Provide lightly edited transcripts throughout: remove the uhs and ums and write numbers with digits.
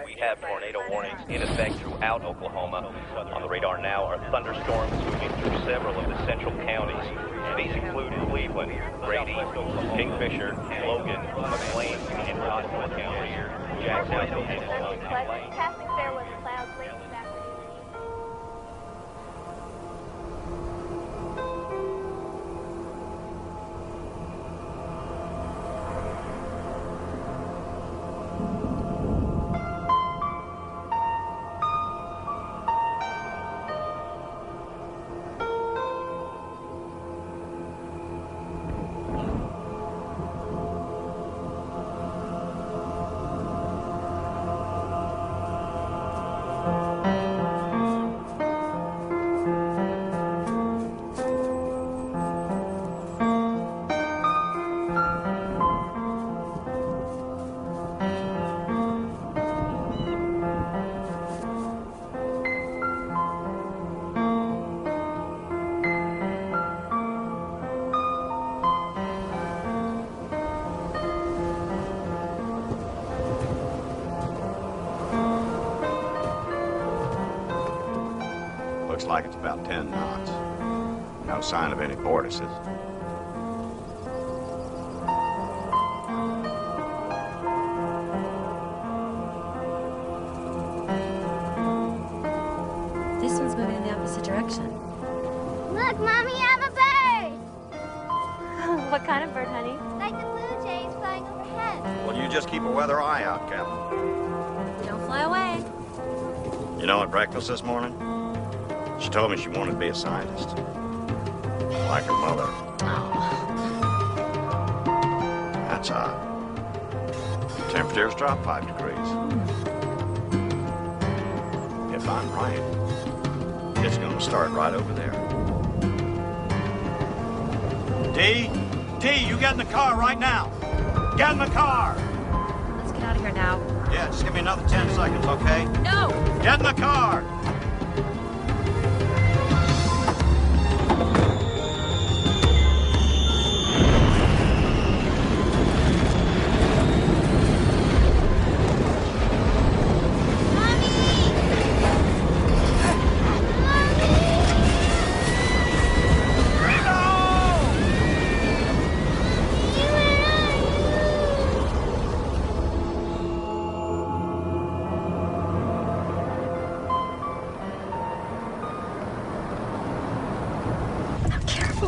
We have tornado warnings in effect throughout Oklahoma. On the radar now are thunderstorms moving through several of the central counties. These include Cleveland, Grady, Kingfisher, Logan, McLean, and Rossville counties. Jackson, Oklahoma. Traffic there was clouds late this afternoon. Looks like it's about 10 knots. No sign of any vortices. This one's moving in the opposite direction. Look, Mommy, I'm a bird! What kind of bird, honey? Like the blue jays flying overhead. Well, you just keep a weather eye out, Captain. Don't fly away. You know, at breakfast this morning, she told me she wanted to be a scientist. Like her mother. That's odd. Temperatures dropped 5 degrees. If I'm right, it's going to start right over there. D, you get in the car right now. Get in the car. Let's get out of here now. Yeah, just give me another 10 seconds, okay? No! Get in the car.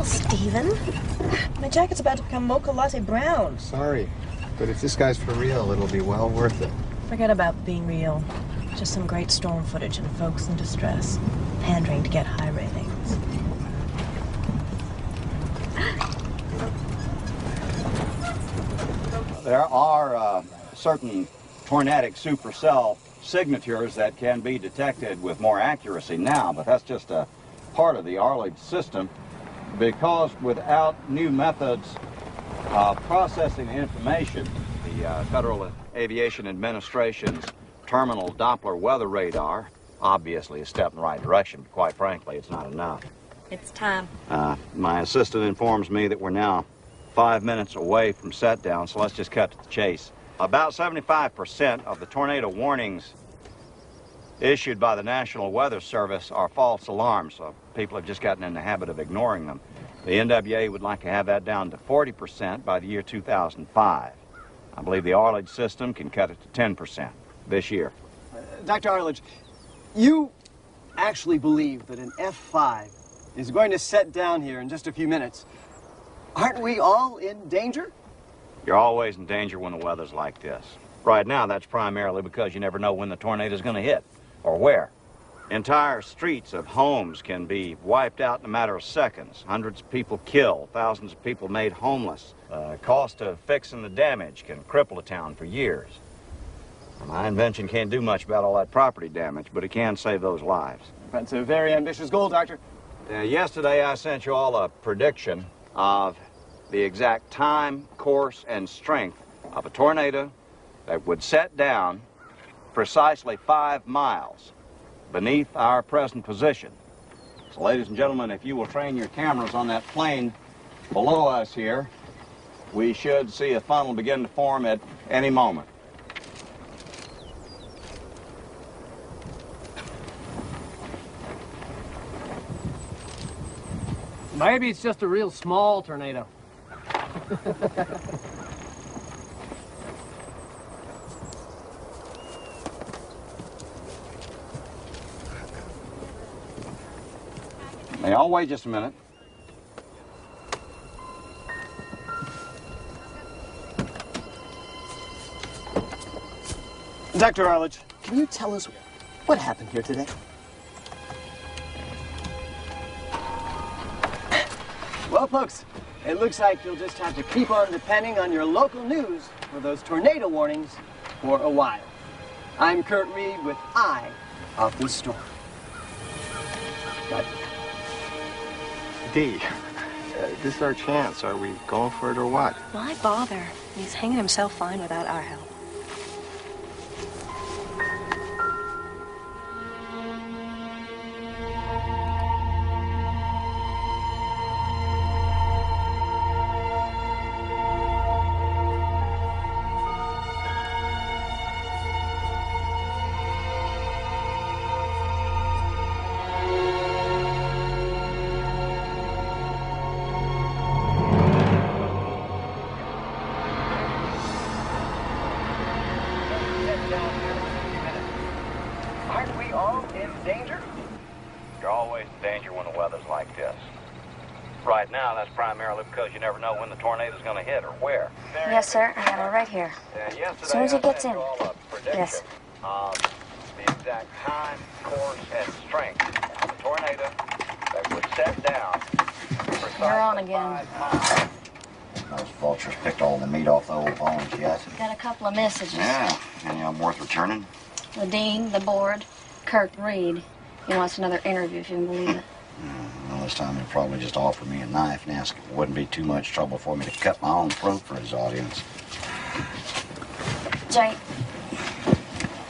Steven? My jacket's about to become mocha latte brown. Sorry, but if this guy's for real, it'll be well worth it. Forget about being real. Just some great storm footage and folks in distress. Pandering to get high ratings. There are certain tornadic supercell signatures that can be detected with more accuracy now, but that's just a part of the Arledge system, because without new methods of processing the information, the Federal Aviation Administration's terminal Doppler weather radar, obviously a step in the right direction, but quite frankly, it's not enough. It's time. My assistant informs me that we're now 5 minutes away from set down, so let's just cut to the chase. About 75% of the tornado warnings issued by the National Weather Service are false alarms, so people have just gotten in the habit of ignoring them. The NWA would like to have that down to 40% by the year 2005. I believe the Arledge system can cut it to 10% this year. Dr. Arledge, you actually believe that an F5 is going to set down here in just a few minutes. Aren't we all in danger? You're always in danger when the weather's like this. Right now, that's primarily because you never know when the tornado's going to hit or where. Entire streets of homes can be wiped out in a matter of seconds. Hundreds of people killed, thousands of people made homeless. Cost of fixing the damage can cripple a town for years. My invention can't do much about all that property damage, but it can save those lives. That's a very ambitious goal, Doctor. Yesterday, I sent you all a prediction of the exact time, course, and strength of a tornado that would set down precisely 5 miles beneath our present position. So, ladies and gentlemen, if you will train your cameras on that plane below us here, we should see a funnel begin to form at any moment. Maybe it's just a real small tornado. May I wait just a minute? Dr. Arledge, can you tell us what happened here today? Well, folks, it looks like you'll just have to keep on depending on your local news for those tornado warnings for a while. I'm Kurt Reed with Eye of the Storm. Got it. Dee, this is our chance. Are we going for it or what? Why bother? He's hanging himself fine without our help. Aren't we all in danger? You're always in danger when the weather's like this. Right now, that's primarily because you never know when the tornado's going to hit or where. Yes, sir. I have it right here. As soon as it gets in. Yes. The exact time, course, and strength of the tornado that would set down. You're on again. Those vultures picked all the meat off the old bones yet. Got a couple of messages. Yeah, any of them worth returning? The dean, the board, Kurt Reed. He wants another interview, if you can believe it. Well, this time he'll probably just offer me a knife and ask if it wouldn't be too much trouble for me to cut my own throat for his audience. Jay,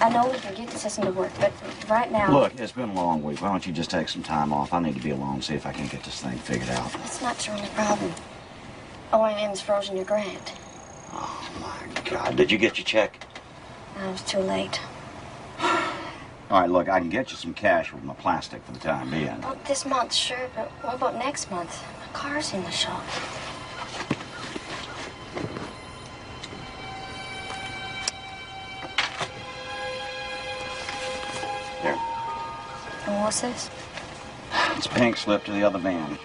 I know we can get the system to work, but right now... Look, it's been a long week. Why don't you just take some time off? I need to be alone, see if I can get this thing figured out. That's not your only problem. OIM's frozen your grant. Oh, my God. Did you get your check? I was too late. All right, look, I can get you some cash with my plastic for the time being. Well, this month, sure, but what about next month? My car's in the shop. Here. And what's this? It's pink slip to the other van.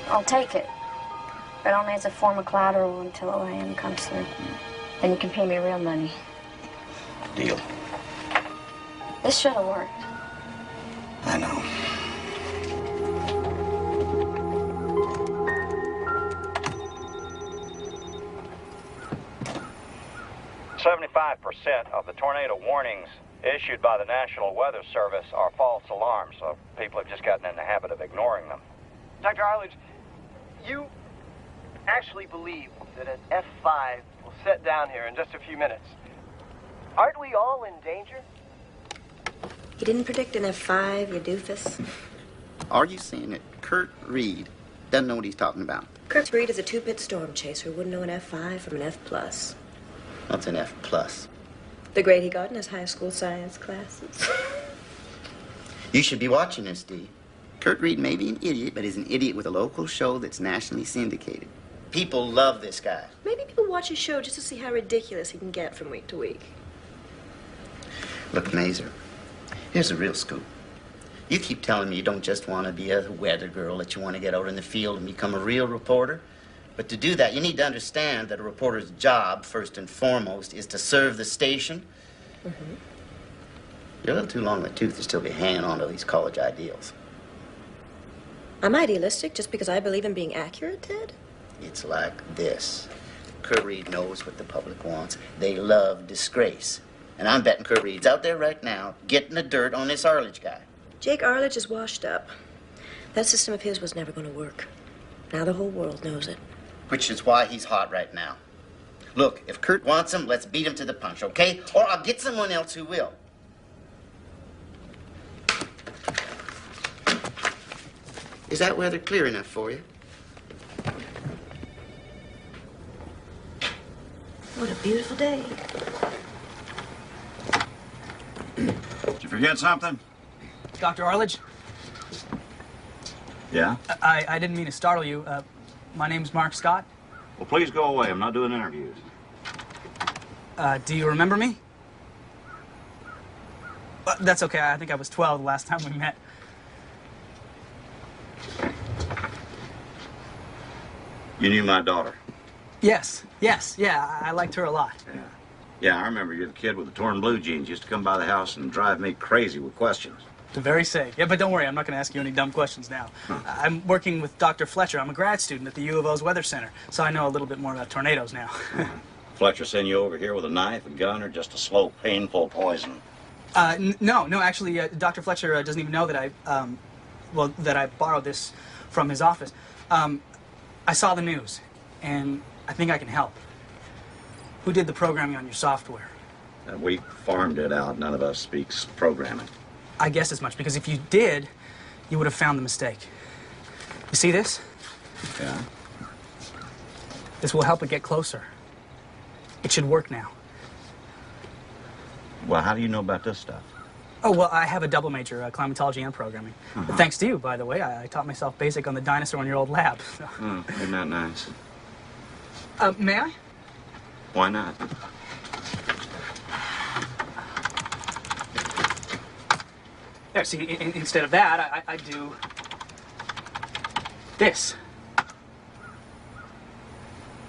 I'll take it. But only as a form of collateral until OIM comes through. Then you can pay me real money. Deal. This should have worked. I know. "75% of the tornado warnings issued by the National Weather Service are false alarms, so people have just gotten in the habit of ignoring them." Dr. Arledge, you actually believe that an F5 will set down here in just a few minutes. Aren't we all in danger? You didn't predict an F5, you doofus. Are you saying that Kurt Reed doesn't know what he's talking about? Kurt Reed is a two-pit storm chaser. Wouldn't know an F5 from an F+. What's an F+? The grade he got in his high school science classes. You should be watching this, Dee. Kurt Reed may be an idiot, but is an idiot with a local show that's nationally syndicated. People love this guy. Maybe people watch his show just to see how ridiculous he can get from week to week. Look, Mazer, here's the real scoop. You keep telling me you don't just want to be a weather girl, that you want to get out in the field and become a real reporter. But to do that, you need to understand that a reporter's job, first and foremost, is to serve the station. Mm-hmm. You're a little too long in the tooth to still be hanging on to these college ideals. I'm idealistic just because I believe in being accurate, Ted? It's like this. Kurt Reed knows what the public wants. They love disgrace. And I'm betting Kurt Reed's out there right now getting the dirt on this Arledge guy. Jake Arledge is washed up. That system of his was never going to work. Now the whole world knows it. Which is why he's hot right now. Look, if Kurt wants him, let's beat him to the punch, okay? Or I'll get someone else who will. Is that weather clear enough for you? What a beautiful day. Did you forget something? Dr. Arledge? Yeah? I didn't mean to startle you. My name's Mark Scott. Well, please go away. I'm not doing interviews. Do you remember me? That's okay. I think I was 12 the last time we met. You knew my daughter? Yes. Yeah, I liked her a lot. Yeah, I remember you're the kid with the torn blue jeans. Used to come by the house and drive me crazy with questions. Very safe. Yeah, but don't worry, I'm not going to ask you any dumb questions now. I'm working with Dr. Fletcher. I'm a grad student at the U of O's Weather Center, so I know a little bit more about tornadoes now. Fletcher send you over here with a knife, a gun, or just a slow, painful poison? No, actually, Dr. Fletcher doesn't even know that that I borrowed this from his office. I saw the news, and I think I can help. Who did the programming on your software? We farmed it out. None of us speaks programming. I guess as much, because if you did, you would have found the mistake. You see this? Yeah. This will help it get closer. It should work now. Well, how do you know about this stuff? Oh, well, I have a double major, climatology and programming. Thanks to you, by the way. I taught myself basic on the dinosaur in your old lab. So. Isn't that nice? May I? Why not? There, see, instead of that, I do this.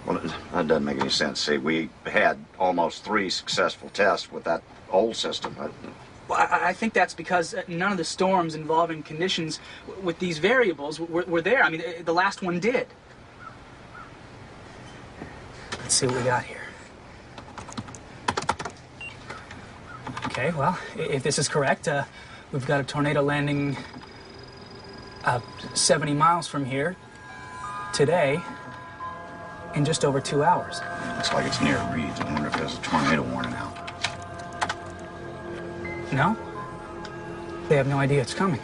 Well, that doesn't make any sense. See, we had almost 3 successful tests with that old system. Well, I think that's because none of the storms involving conditions with these variables were there. I mean, the last one did. Let's see what we got here. Okay, well, if this is correct, we've got a tornado landing 70 miles from here today in just over 2 hours. Looks like it's near Reed's. I wonder if there's a tornado warning out. No? They have no idea it's coming.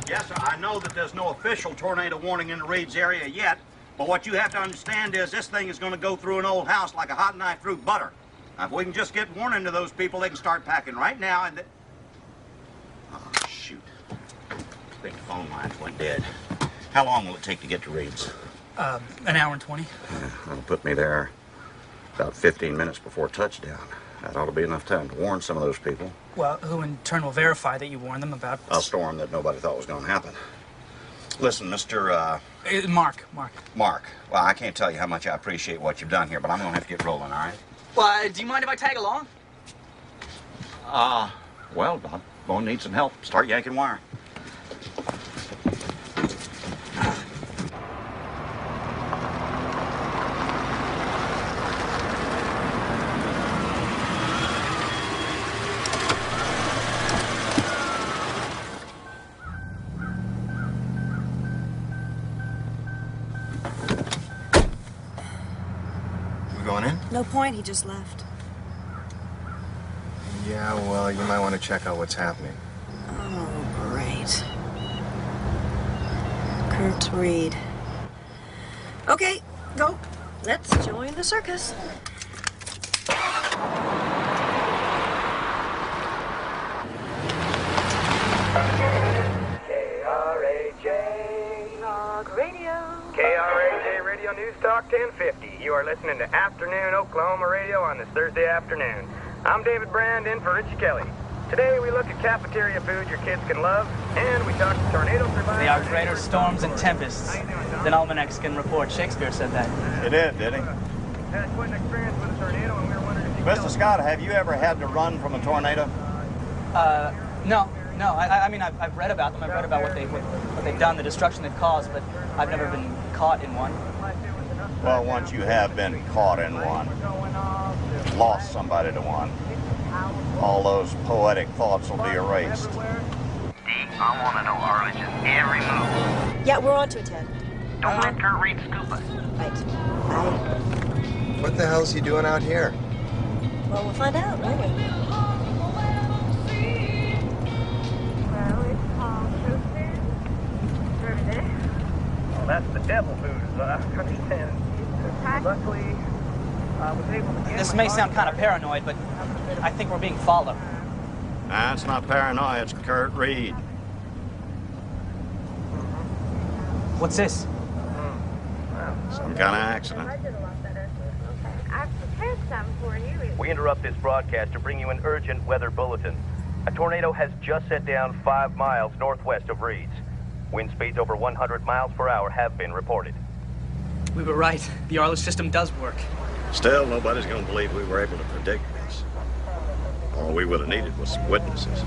Yes, sir. I know that there's no official tornado warning in the Reed's area yet, but what you have to understand is this thing is going to go through an old house like a hot knife through butter. Now, if we can just get warning to those people, they can start packing right now and... Oh, shoot. I think the phone lines went dead. How long will it take to get to Reed's? An hour and 20. That'll put me there about 15 minutes before touchdown. That ought to be enough time to warn some of those people. Well, who in turn will verify that you warned them about... A storm that nobody thought was going to happen. Listen, Mr. Mark. Mark. Well, I can't tell you how much I appreciate what you've done here, but I'm going to have to get rolling, all right? Well, do you mind if I tag along? Well, I'm going to need some help. Start yanking wire. No point, he just left. Yeah, well, you might want to check out what's happening. Oh, great. Kurt Reed. Okay, go. Let's join the circus. KRAJ Radio News Talk 1050. You are listening to Afternoon Oklahoma Radio on this Thursday afternoon. I'm David Brand in for Richie Kelly. Today we look at cafeteria food your kids can love, and we talk to tornado survivors. They are greater storms and tempests than almanacs can report. Shakespeare said that. He did he? Had quite an experience with a tornado, and we were wondering if you Mr. Scott, have you ever had to run from a tornado? No. I mean, I've read about them. I've read about what they've done, the destruction they've caused, but I've never been caught in one. Well, once you have been caught in one, lost somebody to one, all those poetic thoughts will be erased. Dee, I want to know Arledge's every move. Yeah, we're on to it, Ted. Don't let Kurt Reed scoop us. Right. Bye. What the hell's he doing out here? Well, we'll find out, won't we? Well, that's the devil food, is what I understand. Luckily, I was able to get This may sound kind of paranoid, but I think we're being followed. That's not paranoia, it's Kurt Reed. What's this? Some kind of accident. I've prepared some for you. We interrupt this broadcast to bring you an urgent weather bulletin. A tornado has just set down 5 miles northwest of Reeds. Wind speeds over 100 miles per hour have been reported. We were right. The Arledge system does work. Still, nobody's going to believe we were able to predict this. All we would have needed was some witnesses.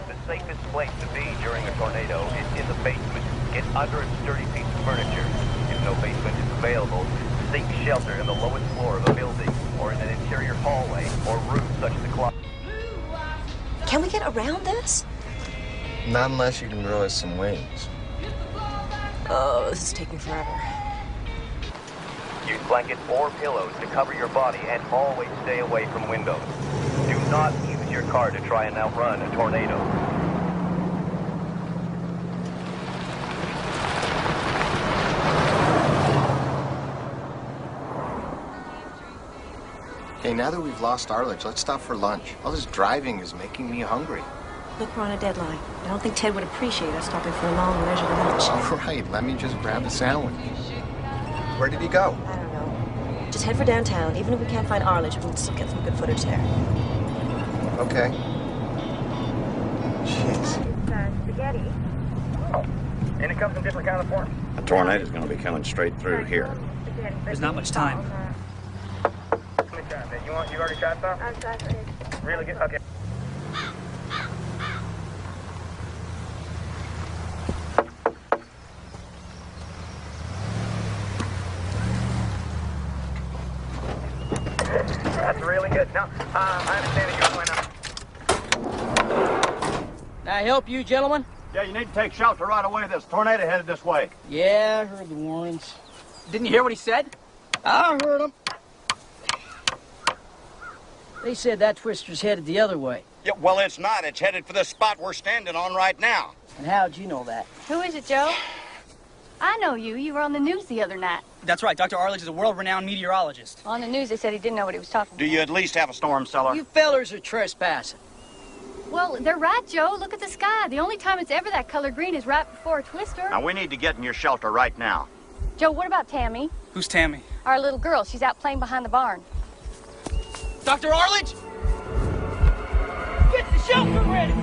The safest place to be during a tornado is in the basement. Get under a sturdy piece of furniture. If no basement is available, seek shelter in the lowest floor of a building or in an interior hallway or room such as a closet. Can we get around this? Not unless you can grow us some wings. Oh, this is taking forever. Use blankets or pillows to cover your body and always stay away from windows. Do not use your car to try and outrun a tornado. Hey, now that we've lost Arledge, let's stop for lunch. All this driving is making me hungry. Look, we're on a deadline. I don't think Ted would appreciate us stopping for a long leisurely lunch. All right, let me just grab a sandwich. Where did he go? I don't know. Just head for downtown. Even if we can't find Arledge, we'll still get some good footage there. Okay. Jeez. Spaghetti. And it comes in different kind of forms. A tornado's going to be coming straight through here. There's not much time. Let me try that. You already tried some? I'm sorry. Really good? Okay. That's really good. Now, I understand that you're going up. Can I help you, gentlemen? Yeah, you need to take shelter right away. There's a tornado headed this way. Yeah, I heard the warnings. Didn't you hear what he said? I heard them. They said that twister's headed the other way. Yeah, well, it's not. It's headed for the spot we're standing on right now. And how'd you know that? Who is it, Joe? I know you. You were on the news the other night. That's right. Dr. Arledge is a world-renowned meteorologist. On the news, they said he didn't know what he was talking Do you at least have a storm cellar? You fellers are trespassing. about. Well, they're right, Joe. Look at the sky. The only time it's ever that color green is right before a twister. Now, we need to get in your shelter right now. Joe, what about Tammy? Who's Tammy? Our little girl. She's out playing behind the barn. Dr. Arledge? Get the shelter ready!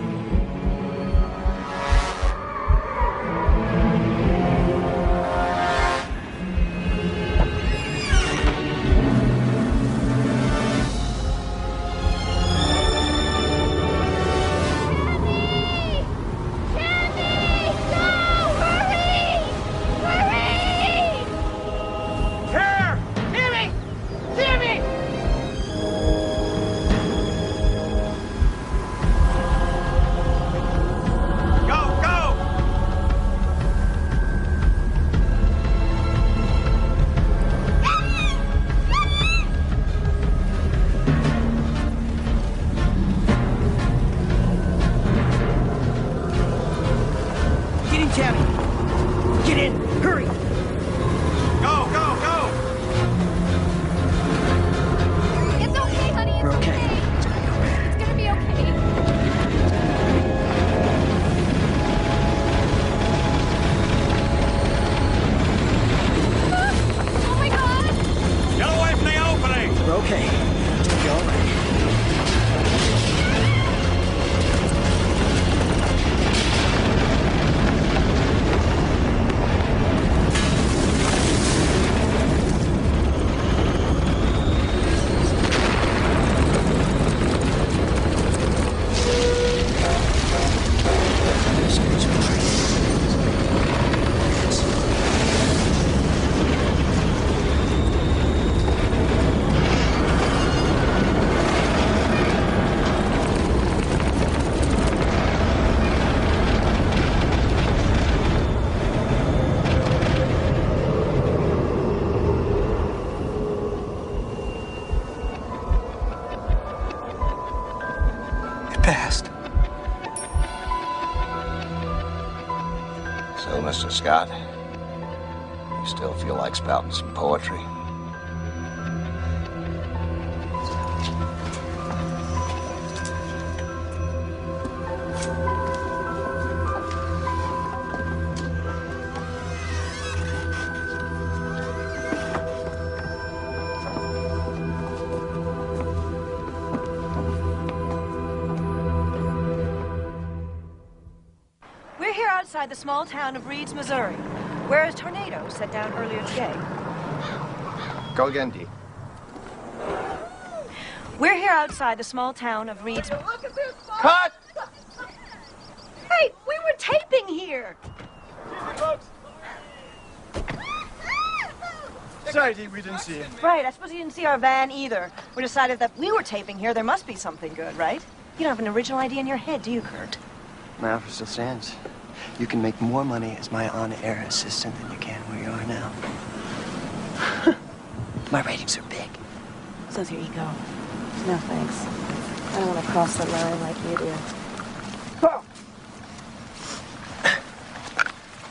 Scott, you still feel like spouting some poetry? We're here outside the small town of Reeds, Missouri, where a tornado set down earlier today. Go again, Dee. We're here outside the small town of Reeds. Cut! Hey, we were taping here. Sorry, Dee, we didn't see you. Right, I suppose you didn't see our van either. We decided that we were taping here. There must be something good, right? You don't have an original idea in your head, do you, Kurt? My offer still stands. You can make more money as my on-air assistant than you can where you are now. My ratings are big. So's your ego. No, thanks. I don't want to cross the line like you do.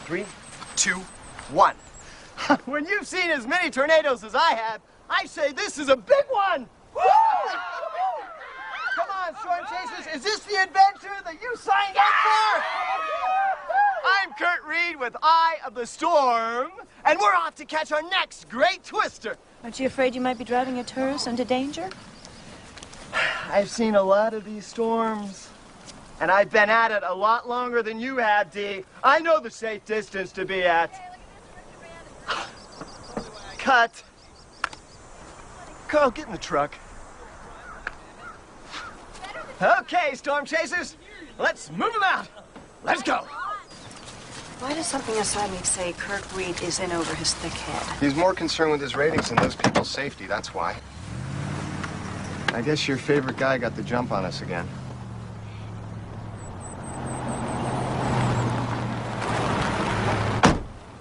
3, 2, 1. When you've seen as many tornadoes as I have, I say this is a big one! Woo! Come on, Storm Chasers, is this the adventure that you signed up for? I'm Kurt Reed with Eye of the Storm, and we're off to catch our next great twister. Aren't you afraid you might be driving a tourist into danger? I've seen a lot of these storms, and I've been at it a lot longer than you have, Dee. I know the safe distance to be at. Cut. Carl, get in the truck. Okay, Storm Chasers, let's move them out. Let's go. Why does something inside me say Kurt Reed is in over his thick head? He's more concerned with his ratings than those people's safety, that's why. I guess your favorite guy got the jump on us again.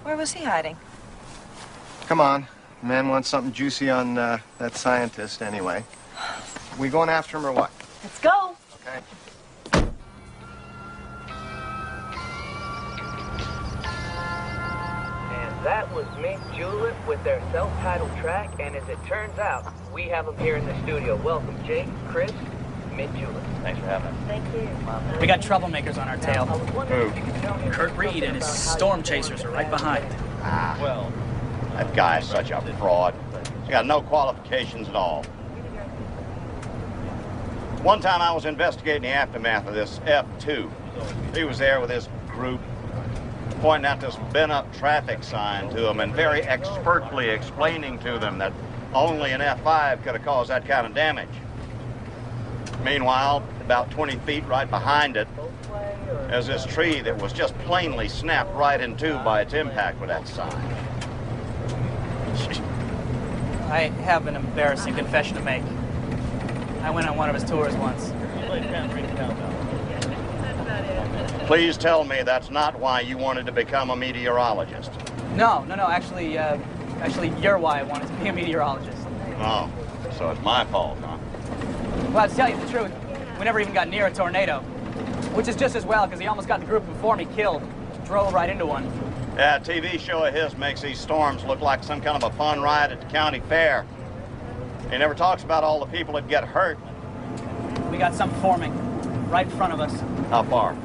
Where was he hiding? Come on. The man wants something juicy on that scientist anyway. We going after him or what? Let's go. Okay. And that was Mint Julep with their self-titled track, and as it turns out, we have them here in the studio. Welcome, Jake, Chris, Mint Julep. Thanks for having us. Thank you. We got troublemakers on our tail. Who? Kurt Reed and his storm chasers are right behind. Ah, well, that guy's such a fraud. He's got no qualifications at all. One time I was investigating the aftermath of this F2. He was there with his group, pointing out this bent-up traffic sign to them and very expertly explaining to them that only an F5 could have caused that kind of damage. Meanwhile, about 20 feet right behind it, there's this tree that was just plainly snapped right in two by its impact with that sign. I have an embarrassing confession to make. I went on one of his tours once. Please tell me that's not why you wanted to become a meteorologist. No. Actually, you're why I wanted to be a meteorologist. Oh, so it's my fault, huh? Well, to tell you the truth, we never even got near a tornado. Which is just as well, because he almost got the group before me killed. Drove right into one. Yeah, a TV show of his makes these storms look like some kind of a fun ride at the county fair. He never talks about all the people that get hurt. We got something forming right in front of us. How far?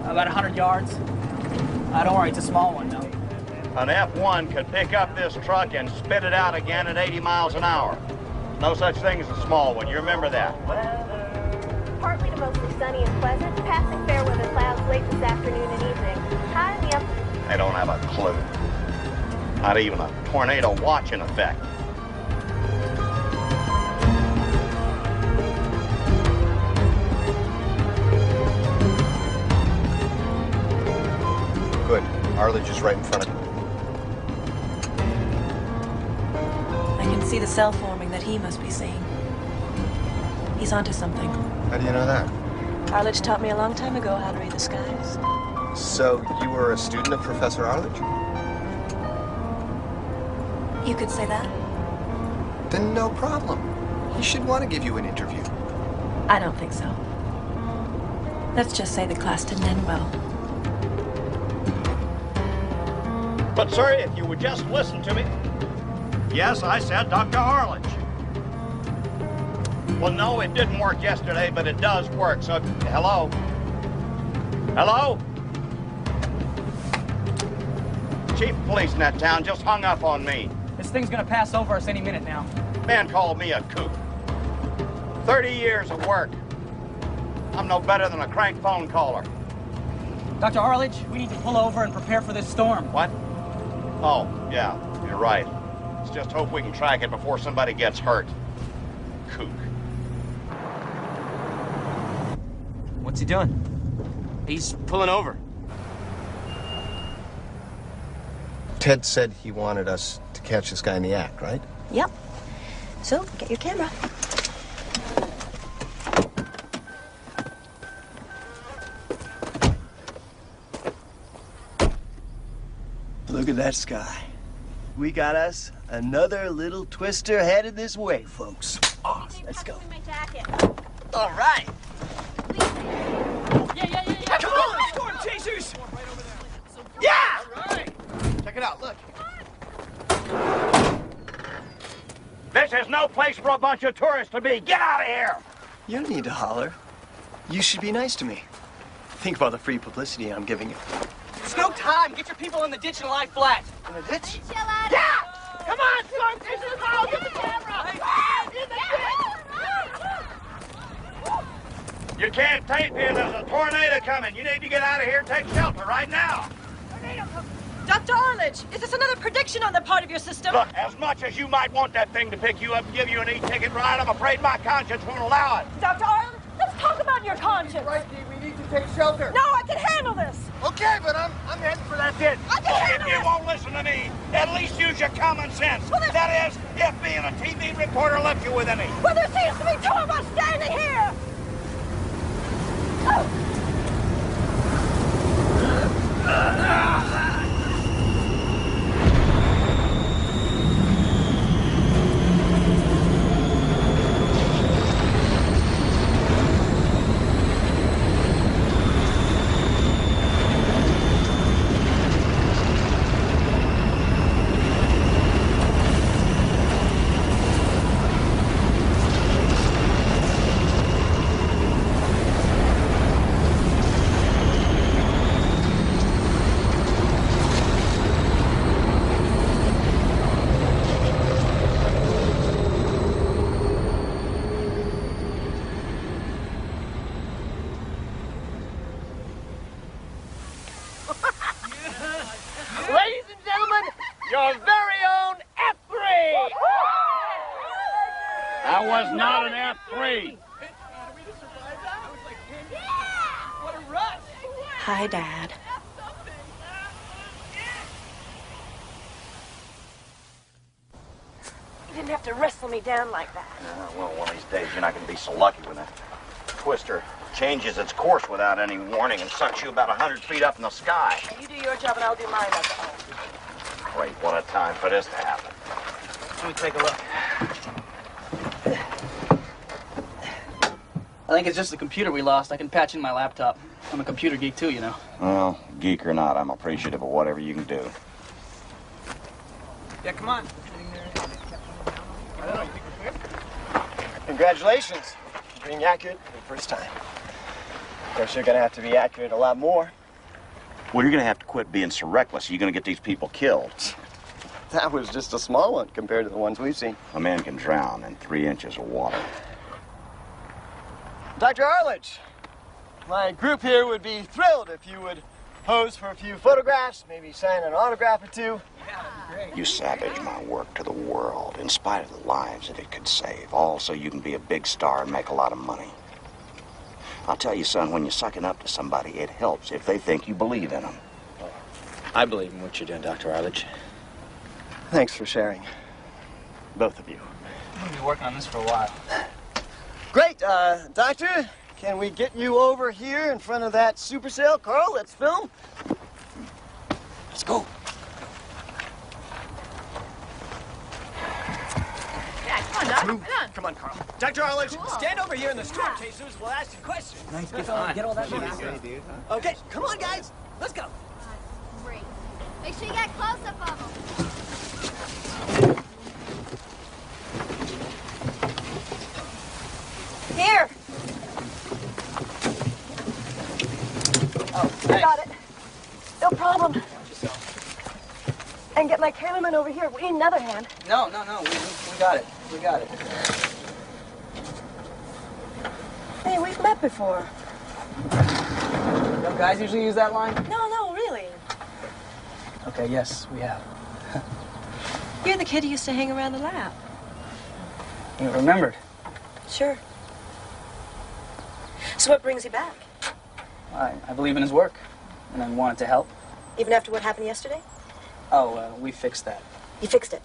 About 100 yards. Don't worry, it's a small one, though. An F1 could pick up this truck and spit it out again at 80 miles an hour. No such thing as a small one. You remember that. Partly to mostly sunny and pleasant. Passing fair weather clouds late this afternoon and evening. High in the upper... They don't have a clue. Not even a tornado watch in effect. Good. Arledge is right in front of him. I can see the cell forming that he must be seeing. He's onto something. How do you know that? Arledge taught me a long time ago how to read the skies. So you were a student of Professor Arledge? You could say that? Then no problem. He should want to give you an interview. I don't think so. Let's just say the class didn't end well. But, sir, if you would just listen to me. Yes, I said Dr. Harlage. Well, no, it didn't work yesterday, but it does work. So, hello? Hello? Chief of police in that town just hung up on me. This thing's gonna pass over us any minute now. Man called me a kook. 30 years of work. I'm no better than a crank phone caller. Dr. Harlage, we need to pull over and prepare for this storm. What? Oh, yeah, you're right. Let's just hope we can track it before somebody gets hurt. Kook. What's he doing? He's pulling over. Ted said he wanted us to catch this guy in the act, right? Yep. So, get your camera. Look at that sky. We got us another little twister headed this way, folks. Oh, let's go. All right. Yeah. Come on, storm chasers! Yeah! All right. Check it out, look. This is no place for a bunch of tourists to be. Get out of here! You don't need to holler. You should be nice to me. Think of all the free publicity I'm giving you. It's no time. Get your people in the ditch and lie flat. In the ditch? Yeah! Come on, storm chasers! I'll get the camera! In the You can't tape here. There's a tornado coming. You need to get out of here and take shelter right now. Dr. Harlage, is this another prediction on the part of your system? Look, as much as you might want that thing to pick you up and give you an e-ticket ride, I'm afraid my conscience won't allow it. Dr. Harlage, let's talk about your conscience. Right, Dee, we need to take shelter. No, I can handle this. Okay, but I'm heading for that ditch. I can handle If you this. won't listen to me, at least use your common sense. That is, if being a TV reporter left you with any. Well, there seems to be two of us standing here. Oh. Ladies and gentlemen, your very own F3! That was not an F3. What a rush! Hi, Dad. You didn't have to wrestle me down like that. Well, one of these days you're not going to be so lucky when that twister changes its course without any warning and sucks you about 100 feet up in the sky. You do your job and I'll do mine, Dr. Harlage. Great, what a time for this to happen. Let me take a look. I think it's just the computer we lost. I can patch in my laptop. I'm a computer geek too, you know. Well, geek or not, I'm appreciative of whatever you can do. Yeah, come on. Congratulations. Being accurate for the first time. Of course, you're going to have to be accurate a lot more. Well, you're going to have to quit being so reckless. You're going to get these people killed. That was just a small one compared to the ones we've seen. A man can drown in 3 inches of water. Dr. Harlage, my group here would be thrilled if you would pose for a few photographs, maybe sign an autograph or two. You savage my work to the world, in spite of the lives that it could save, all so you can be a big star and make a lot of money. I'll tell you, son, when you're sucking up to somebody, it helps if they think you believe in them. I believe in what you're doing, Dr. Harlage. Thanks for sharing. Both of you. I'm gonna be working on this for a while. Great, Doctor, can we get you over here in front of that supercell? Carl, let's film. Let's go. Yeah, come on, Doc. Come on. Come on, Carl. Dr. Harlage, stand over here and the storm chasers will ask you questions. Nice, get all that. Okay, come on, guys. Let's go. Great. Make sure you got close-up of them. Here. Oh, Got it. No problem. And get my cameraman over here. We need another hand. No. We got it. We got it. Hey, we've met before. Don't guys usually use that line? No, really. Okay, yes, we have. You're the kid who used to hang around the lab. You remembered? Sure. So what brings you back? I believe in his work, and I wanted to help. Even after what happened yesterday? Oh, we fixed that. You fixed it?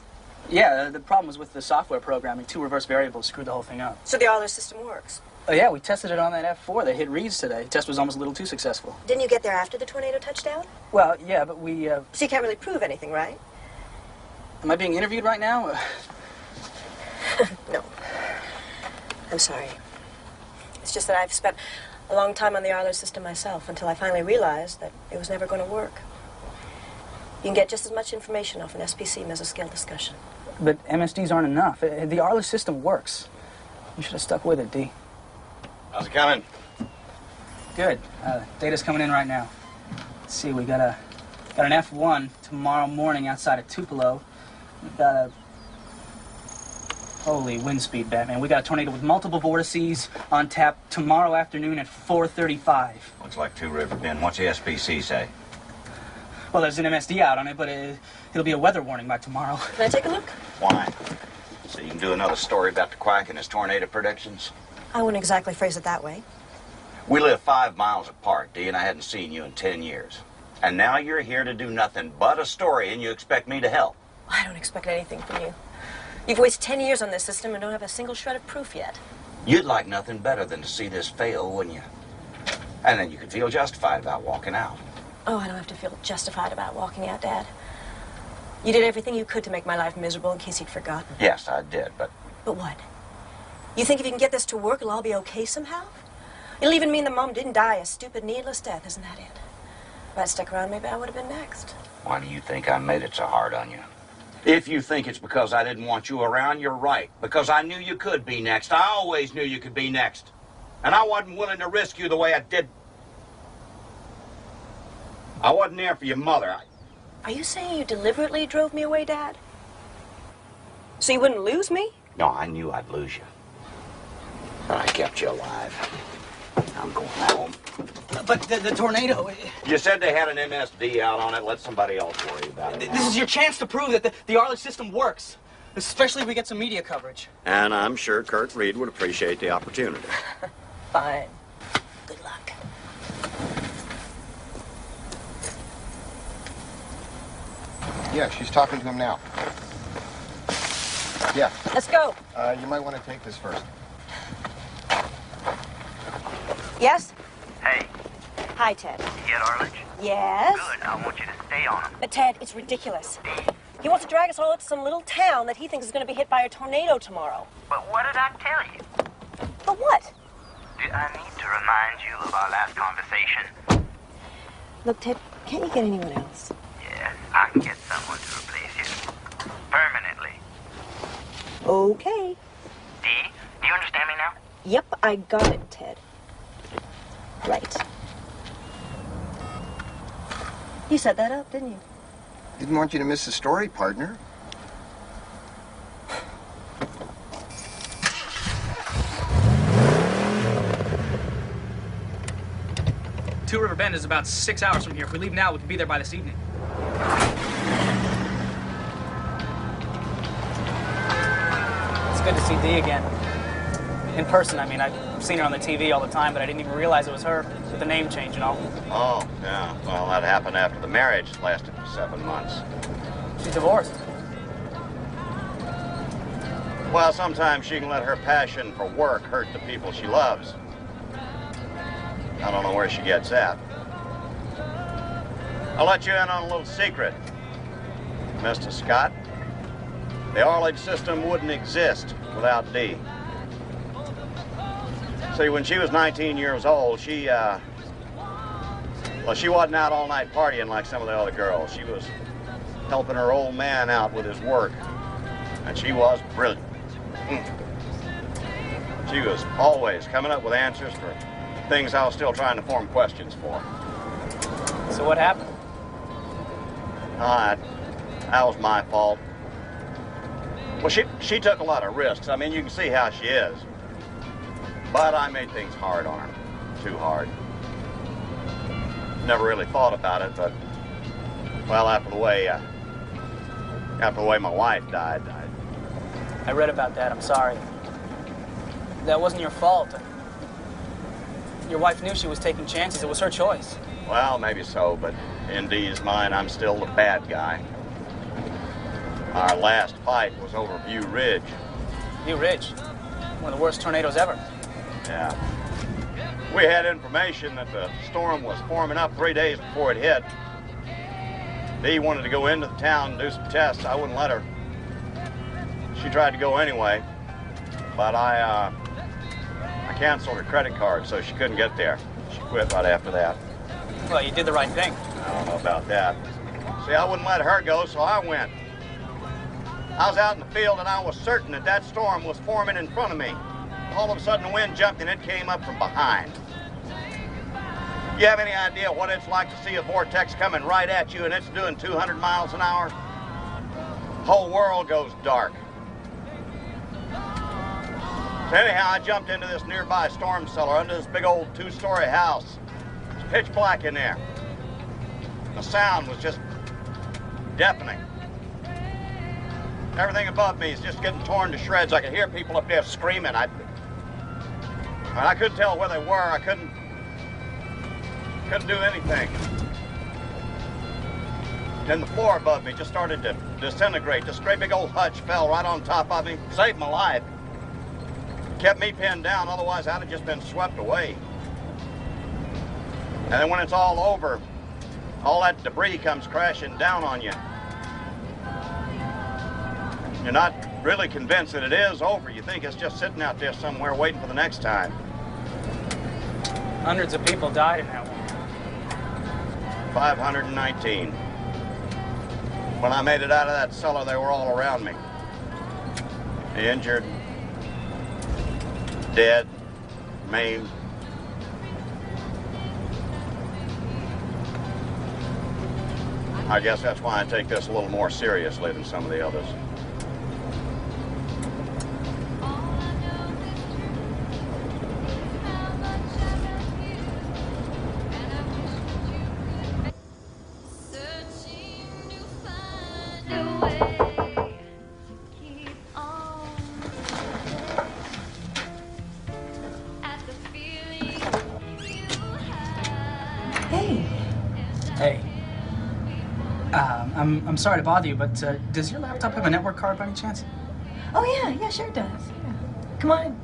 Yeah, the problem was with the software programming. 2 reverse variables screwed the whole thing up. So the Arler system works? Oh, yeah, we tested it on that F4 that hit Reed's today. The test was almost a little too successful. Didn't you get there after the tornado touchdown? Well, yeah, but we, So you can't really prove anything, right? Am I being interviewed right now? No. I'm sorry. It's just that I've spent a long time on the Arler system myself until I finally realized that it was never going to work. You can get just as much information off an SPC mesoscale discussion. But MSDs aren't enough. The Arler system works. You should have stuck with it, D. How's it coming? Good. Data's coming in right now. Let's see, we got an F1 tomorrow morning outside of Tupelo. We've got a... Holy wind speed, Batman. We got a tornado with multiple vortices on tap tomorrow afternoon at 4:35. Looks like Two River Bend. What's the SPC say? Well, there's an MSD out on it, but it'll be a weather warning by tomorrow. Can I take a look? Why? So you can do another story about the quack and his tornado predictions? I wouldn't exactly phrase it that way. We live 5 miles apart, Dee, and I hadn't seen you in 10 years. And now you're here to do nothing but a story, and you expect me to help. I don't expect anything from you. You've wasted 10 years on this system and don't have a single shred of proof yet. You'd like nothing better than to see this fail, wouldn't you? And then you could feel justified about walking out. Oh, I don't have to feel justified about walking out, Dad. You did everything you could to make my life miserable in case you'd forgotten. Yes, I did, but... But what? You think if you can get this to work, it'll all be okay somehow? It'll even mean the mom didn't die a stupid, needless death, isn't that it? If I'd stuck around, maybe I would have been next. Why do you think I made it so hard on you? If you think it's because I didn't want you around, you're right. Because I knew you could be next. I always knew you could be next. And I wasn't willing to risk you the way I did. I wasn't there for your mother. Are you saying you deliberately drove me away, Dad? So you wouldn't lose me? No, I knew I'd lose you. But I kept you alive. I'm going home. But the tornado... You said they had an MSD out on it. Let somebody else worry about it. This is your chance to prove that the Arler system works. Especially if we get some media coverage. And I'm sure Kurt Reed would appreciate the opportunity. Fine. Good luck. Yeah, she's talking to him now. Yeah. Let's go. You might want to take this first. Yes? Hey, Hi, Ted. you get Arledge? Yes? Good. I want you to stay on him. But, Ted, it's ridiculous. He wants to drag us all into some little town that he thinks is going to be hit by a tornado tomorrow. But what did I tell you? But what? Did I need to remind you of our last conversation? Look, Ted, can't you get anyone else? Yes, I can get someone to replace you. Permanently. Okay. Dee, do you understand me now? Yep, I got it, Ted. Right. You set that up, didn't you? Didn't want you to miss the story, partner. Two River Bend is about 6 hours from here. If we leave now, we can be there by this evening. It's good to see Dee again. In person, I mean. I've seen her on the TV all the time, but I didn't even realize it was her, with the name change and all. Oh, yeah. Well, that happened after the marriage lasted for 7 months. She's divorced. Well, sometimes she can let her passion for work hurt the people she loves. I don't know where she gets that. I'll let you in on a little secret, Mr. Scott. The Arledge system wouldn't exist without Dee. See, when she was 19 years old, she wasn't out all night partying like some of the other girls. She was helping her old man out with his work. And she was brilliant. She was always coming up with answers for things I was still trying to form questions for. So what happened? That was my fault. Well, she took a lot of risks. I mean, you can see how she is. But I made things hard on her. Too hard. Never really thought about it, but, well, after the way my wife died, I read about that. I'm sorry. That wasn't your fault. Your wife knew she was taking chances. It was her choice. Well, maybe so, but in Dee's mind, I'm still the bad guy. Our last fight was over View Ridge. View Ridge? One of the worst tornadoes ever. Yeah. We had information that the storm was forming up 3 days before it hit. Dee wanted to go into the town and do some tests. I wouldn't let her. She tried to go anyway, but I canceled her credit card, so she couldn't get there. She quit right after that. Well, you did the right thing. I don't know about that. See, I wouldn't let her go, so I went. I was out in the field, and I was certain that that storm was forming in front of me. All of a sudden, the wind jumped, and it came up from behind. You have any idea what it's like to see a vortex coming right at you, and it's doing 200 miles an hour? The whole world goes dark. So anyhow, I jumped into this nearby storm cellar under this big old 2-story house. It's pitch black in there. The sound was just deafening. Everything above me is just getting torn to shreds. I could hear people up there screaming. I couldn't tell where they were. I couldn't do anything. Then the floor above me just started to disintegrate. This great big old hutch fell right on top of me. Saved my life. Kept me pinned down, otherwise I'd have just been swept away. And then when it's all over, all that debris comes crashing down on you. You're not really convinced that it is over. You think it's just sitting out there somewhere waiting for the next time. Hundreds of people died in that one. 519. When I made it out of that cellar, they were all around me. Injured, dead, maimed. I guess that's why I take this a little more seriously than some of the others. I'm sorry to bother you, but does your laptop have a network card by any chance? Oh, yeah, sure it does. Yeah. Come on in.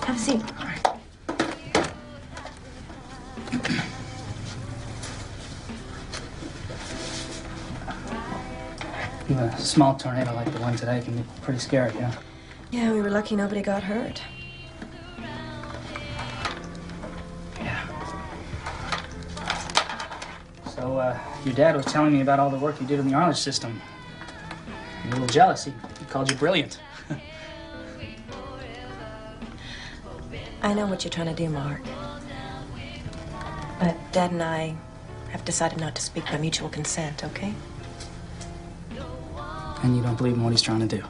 Have a seat. All right. A small tornado like the one today can be pretty scary, yeah? Yeah, we were lucky nobody got hurt. So, your dad was telling me about all the work you did in the Arledge system. I'm a little jealous. He called you brilliant. I know what you're trying to do, Mark. But Dad and I have decided not to speak by mutual consent, okay? And you don't believe in what he's trying to do?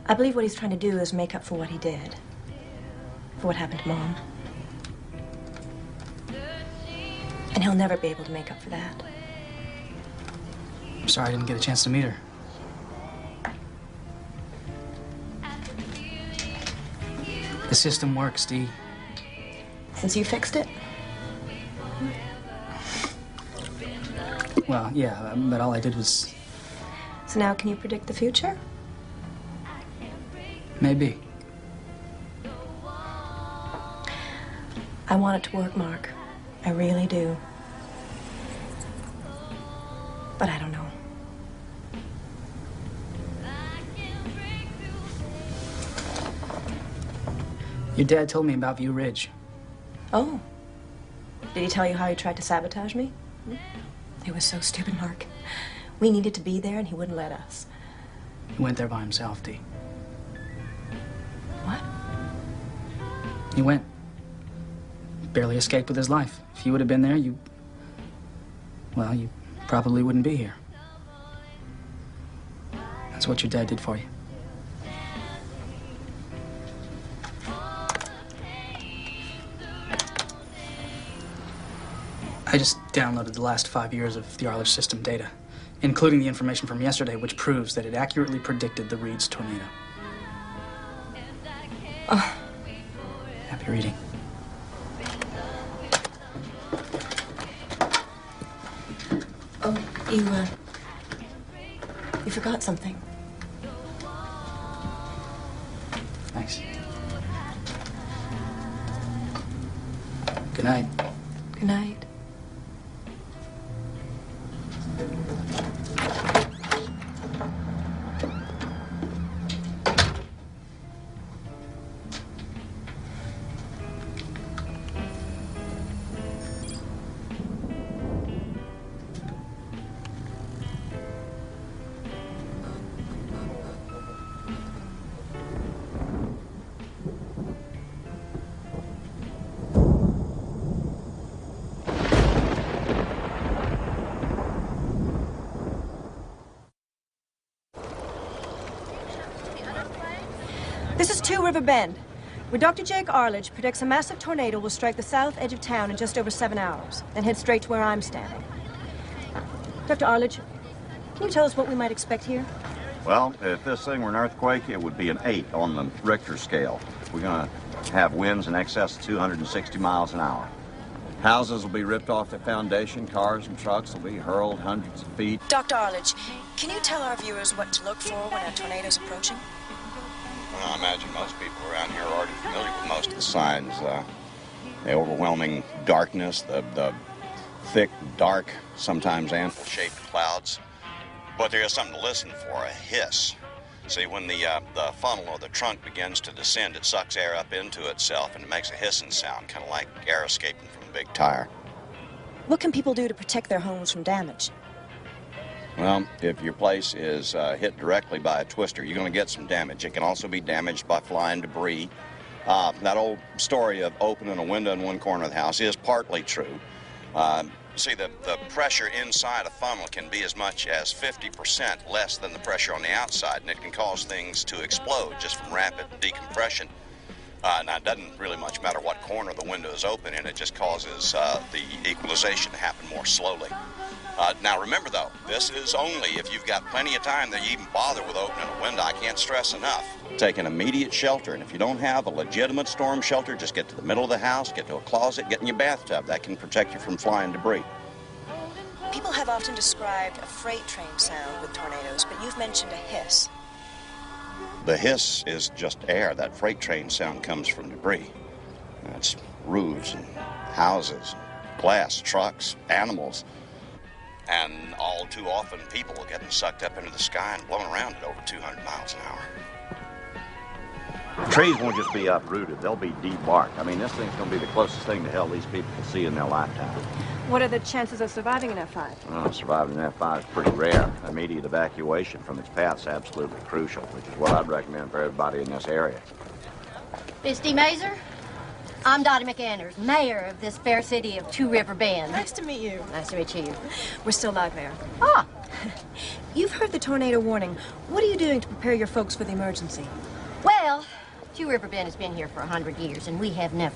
I believe what he's trying to do is make up for what he did. For what happened to Mom. And he'll never be able to make up for that. I'm sorry I didn't get a chance to meet her. The system works, Dee. Since you fixed it? Well, yeah, but all I did was... So now can you predict the future? Maybe. I want it to work, Mark. I really do. But I don't know. Your dad told me about View Ridge. Oh. Did he tell you how he tried to sabotage me? It was so stupid, Mark. We needed to be there, and he wouldn't let us. He went there by himself, Dee. What? He went. Barely escaped with his life. If you would have been there, well, you probably wouldn't be here. That's what your dad did for you. I just downloaded the last 5 years of the Arledge system data, including the information from yesterday, which proves that it accurately predicted the Reed's tornado. Oh. Happy reading. Oh, you forgot something. Thanks. Good night. Good night. This is Two River Bend, where Dr. Jake Arledge predicts a massive tornado will strike the south edge of town in just over 7 hours, then head straight to where I'm standing. Dr. Arledge, can you tell us what we might expect here? Well, if this thing were an earthquake, it would be an 8 on the Richter scale. We're going to have winds in excess of 260 miles an hour. Houses will be ripped off their foundation, cars and trucks will be hurled hundreds of feet. Dr. Arledge, can you tell our viewers what to look for when a tornado's approaching? Well, I imagine most people around here are already familiar with most of the signs. The overwhelming darkness, the thick, dark, sometimes anthill-shaped clouds. But there is something to listen for, a hiss. See, when the funnel or the trunk begins to descend, it sucks air up into itself and it makes a hissing sound, kind of like air escaping from a big tire. What can people do to protect their homes from damage? Well, if your place is hit directly by a twister, you're going to get some damage. It can also be damaged by flying debris. That old story of opening a window in one corner of the house is partly true. See, the pressure inside a funnel can be as much as 50% less than the pressure on the outside, and it can cause things to explode just from rapid decompression. Now, it doesn't really much matter what corner the window is open in. It just causes the equalization to happen more slowly. Now, remember, though, this is only if you've got plenty of time that you even bother with opening a window. I can't stress enough. Take an immediate shelter, and if you don't have a legitimate storm shelter, just get to the middle of the house, get to a closet, get in your bathtub. That can protect you from flying debris. People have often described a freight train sound with tornadoes, but you've mentioned a hiss. The hiss is just air. That freight train sound comes from debris. That's roofs and houses, glass, trucks, animals. And all too often, people are getting sucked up into the sky and blown around at over 200 miles an hour. Trees won't just be uprooted, they'll be debarked. I mean, this thing's going to be the closest thing to hell these people will see in their lifetime. What are the chances of surviving an F5? Well, surviving an F5 is pretty rare. Immediate evacuation from its path is absolutely crucial, which is what I'd recommend for everybody in this area. Miss Dee Mazer, I'm Dottie McAndrews, mayor of this fair city of Two River Bend. Nice to meet you. Nice to meet you. We're still live, Mayor. Ah! You've heard the tornado warning. What are you doing to prepare your folks for the emergency? Well, Two River Bend has been here for 100 years, and we have never,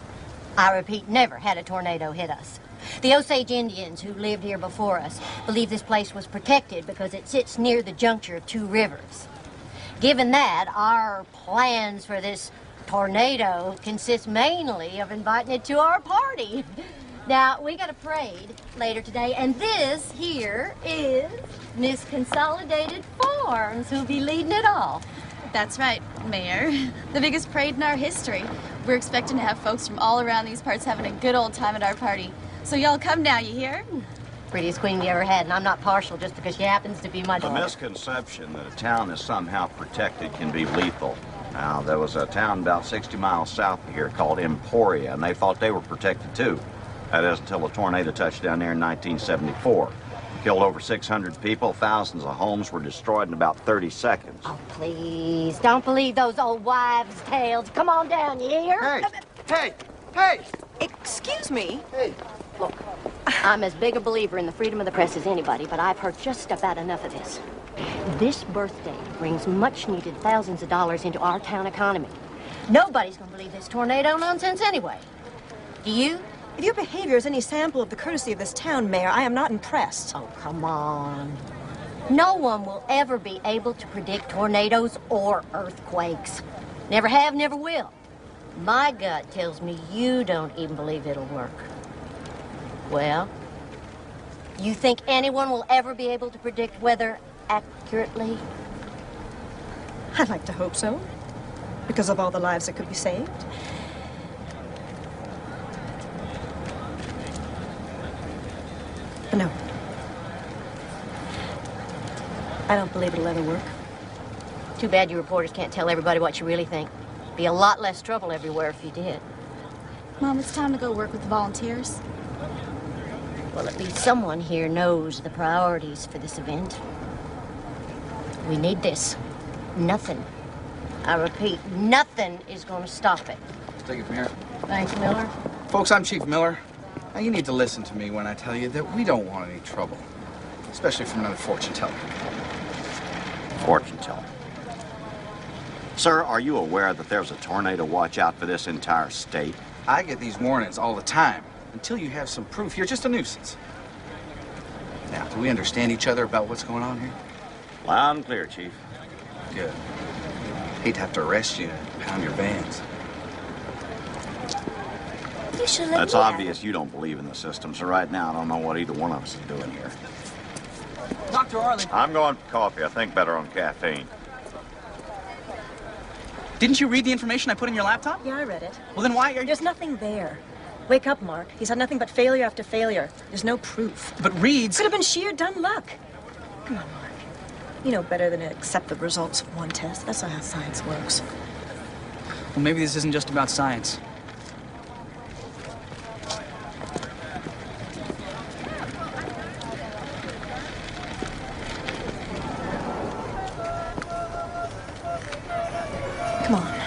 I repeat, never had a tornado hit us. The Osage Indians who lived here before us believe this place was protected because it sits near the juncture of two rivers. Given that, our plans for this tornado consist mainly of inviting it to our party. Now, we got a parade later today, and this here is Miss Consolidated Farms who'll be leading it all. That's right, Mayor. The biggest parade in our history. We're expecting to have folks from all around these parts having a good old time at our party. So y'all come now, you hear? Prettiest queen we ever had, and I'm not partial just because she happens to be my The daughter. misconception that a town is somehow protected can be lethal. Now, there was a town about 60 miles south of here called Emporia, and they thought they were protected too. That is until a tornado touched down there in 1974. Killed over 600 people, thousands of homes were destroyed in about 30 seconds. Oh, please, don't believe those old wives' tales. Come on down, you hear? Hey! Excuse me? Hey. Look, I'm as big a believer in the freedom of the press as anybody, but I've heard just about enough of this. This birthday brings much-needed thousands of dollars into our town economy. Nobody's going to believe this tornado nonsense anyway. Do you? If your behavior is any sample of the courtesy of this town, Mayor, I am not impressed. Oh, come on. No one will ever be able to predict tornadoes or earthquakes. Never have, never will. My gut tells me you don't even believe it'll work. Well, you think anyone will ever be able to predict weather accurately? I'd like to hope so, because of all the lives that could be saved. But no. I don't believe it'll ever work. Too bad you reporters can't tell everybody what you really think. Be a lot less trouble everywhere if you did. Mom, it's time to go work with the volunteers. Well, at least someone here knows the priorities for this event. We need this. Nothing. I repeat, nothing is going to stop it. Take it from here. Thanks, Miller. Folks, I'm Chief Miller. Now, you need to listen to me when I tell you that we don't want any trouble, especially from another fortune teller. Fortune teller. Sir, are you aware that there's a tornado watch out for this entire state? I get these warnings all the time. Until you have some proof, you're just a nuisance. Now, do we understand each other about what's going on here? Loud and clear, Chief. Good. Hate to have to arrest you and pound your vans. You should let That's me obvious you don't believe in the system, so right now I don't know what either one of us is doing here. Dr. Arlen. I'm going for coffee. I think better on caffeine. Didn't you read the information I put in your laptop? Yeah, I read it. Well, then why are you... There's nothing there. Wake up, Mark. He's had nothing but failure after failure. There's no proof. But Reed's... Could have been sheer dumb luck. Come on, Mark. You know better than to accept the results of one test. That's not how science works. Well, maybe this isn't just about science. Come on.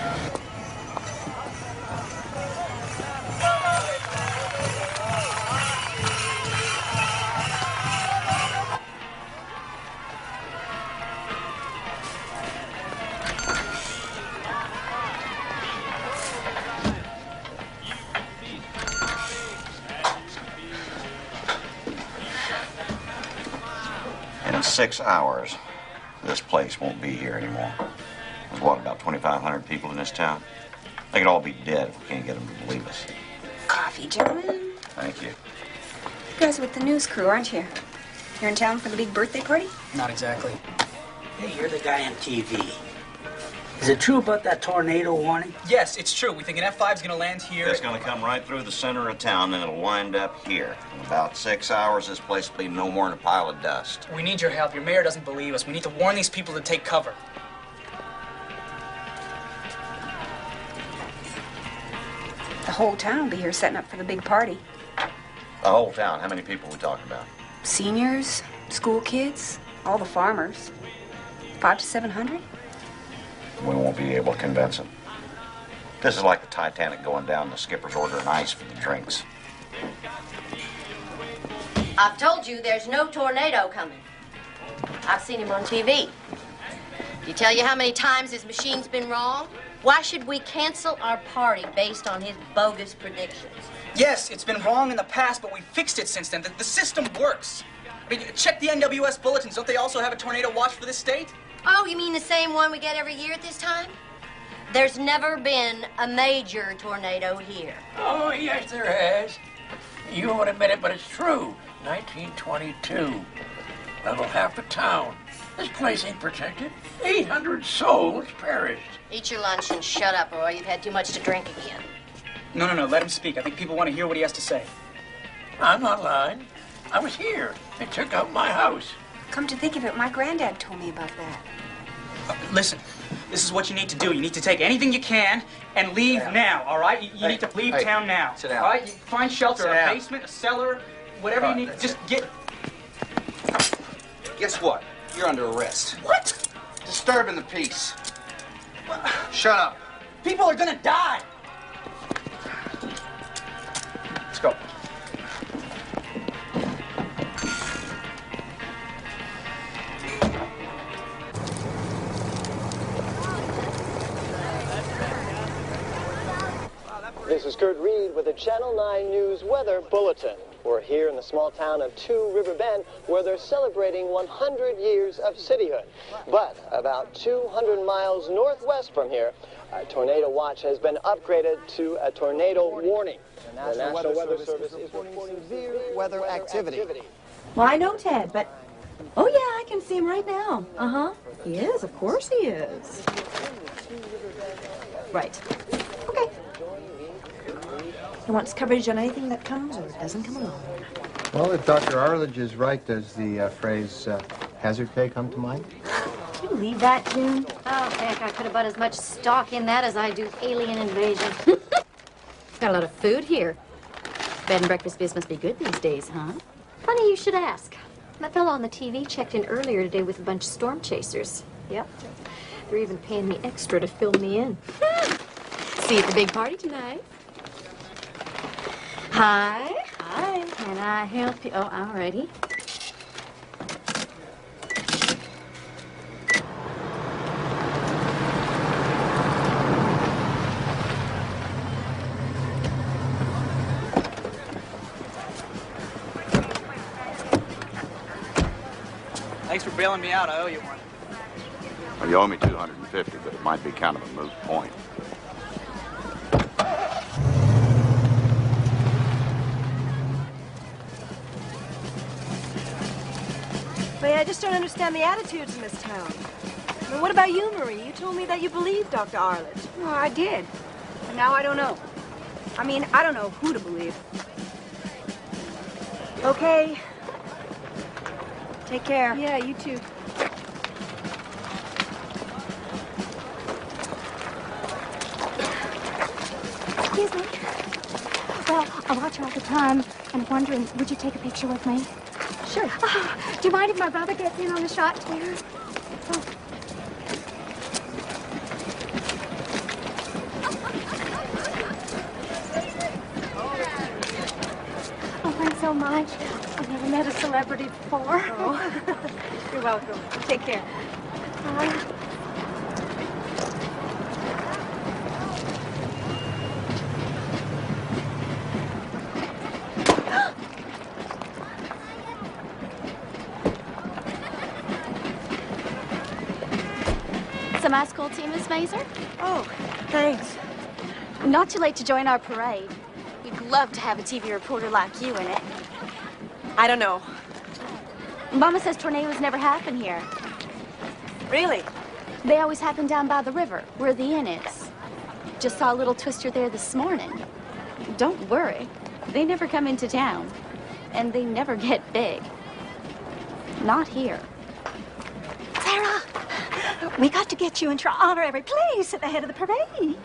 In 6 hours, this place won't be here anymore. There's what, about 2,500 people in this town? They could all be dead if we can't get them to believe us. Coffee, gentlemen. Thank you. You guys with the news crew, aren't you? You're in town for the big birthday party? Not exactly. Hey, you're the guy on TV. Is it true about that tornado warning? Yes, it's true. We think an F5 is going to land here. It's going to come right through the center of town, then it'll wind up here. In about 6 hours, this place will be no more than a pile of dust. We need your help. Your mayor doesn't believe us. We need to warn these people to take cover. The whole town will be here setting up for the big party. The whole town, how many people are we talking about? Seniors, school kids, all the farmers. 500 to 700? We won't be able to convince them. This is like the Titanic going down, the skipper's ordering ice for the drinks. I've told you there's no tornado coming. I've seen him on TV. Did he tell you how many times his machine's been wrong? Why should we cancel our party based on his bogus predictions? Yes, it's been wrong in the past, but we fixed it since then. The system works. I mean, check the NWS bulletins. Don't they also have a tornado watch for this state? Oh, you mean the same one we get every year at this time? There's never been a major tornado here. Oh, yes, there has. You won't admit it, but it's true. 1922. Level half the town. This place ain't protected. 800 souls perished. Eat your lunch and shut up, Roy. You've had too much to drink again. No, let him speak. I think people want to hear what he has to say. I'm not lying. I was here. They took out my house. Come to think of it, my granddad told me about that. Listen, This is what you need to do. You need to take anything you can and leave now, all right? You need to leave town now. Sit down. All right? You find shelter, Sit a down. basement, a cellar, whatever you need. Just get... Guess what? You're under arrest. What? Disturbing the peace. Shut up. People are gonna die. Let's go. This is Kurt Reed with the Channel 9 News Weather Bulletin. We're here in the small town of Two River Bend, where they're celebrating 100 years of cityhood. But about 200 miles northwest from here, a tornado watch has been upgraded to a tornado warning. The National Weather Service is reporting severe weather activity. Well, I know Ted, but... Oh, yeah, I can see him right now. Uh-huh. He is, of course he is. Right. Okay. He wants coverage on anything that comes or doesn't come along. Well, if Dr. Arledge is right, does the phrase hazard pay come to mind? Can you leave that, June? Oh, heck, I put about as much stock in that as I do alien invasion. Got a lot of food here. Bed and breakfast biz must be good these days, huh? Funny you should ask. That fellow on the TV checked in earlier today with a bunch of storm chasers. Yep. They're even paying me extra to fill me in. See you at the big party tonight. Hi. Hi. Can I help you? Oh, all righty. Thanks for bailing me out. I owe you one. Well, you owe me $250, but it might be kind of a moot point. But I just don't understand the attitudes in this town. I mean, what about you, Marie? You told me that you believed Dr. Arledge. Well, I did. But now I don't know. I mean, I don't know who to believe. Okay. Take care. Yeah, you too. Excuse me. Well, I watch you all the time, and I'm wondering, would you take a picture with me? Sure. Oh, do you mind if my brother gets in on the shot, too? Oh. Oh, thanks so much. I've never met a celebrity before. Oh. You're welcome. Take care. Bye. So my school team, Miss Mazer? Oh, thanks. Not too late to join our parade. We'd love to have a TV reporter like you in it. I don't know. Mama says tornadoes never happen here. Really? They always happen down by the river, where the inn is. Just saw a little twister there this morning. Don't worry. They never come into town. And they never get big. Not here. Sarah! We got to get you into our honorary place at the head of the parade.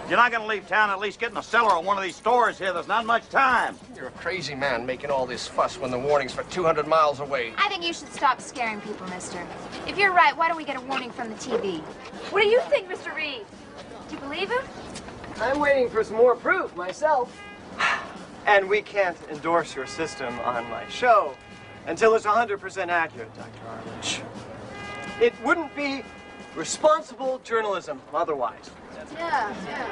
You're not going to leave town, at least get in the cellar of one of these stores here. There's not much time. You're a crazy man making all this fuss when the warning's for 200 miles away. I think you should stop scaring people, mister. If you're right, why don't we get a warning from the TV? What do you think, Mr. Reed? Do you believe him? I'm waiting for some more proof myself. And we can't endorse your system on my show until it's 100% accurate, Dr. Arledge. It wouldn't be responsible journalism otherwise. Yeah, yeah.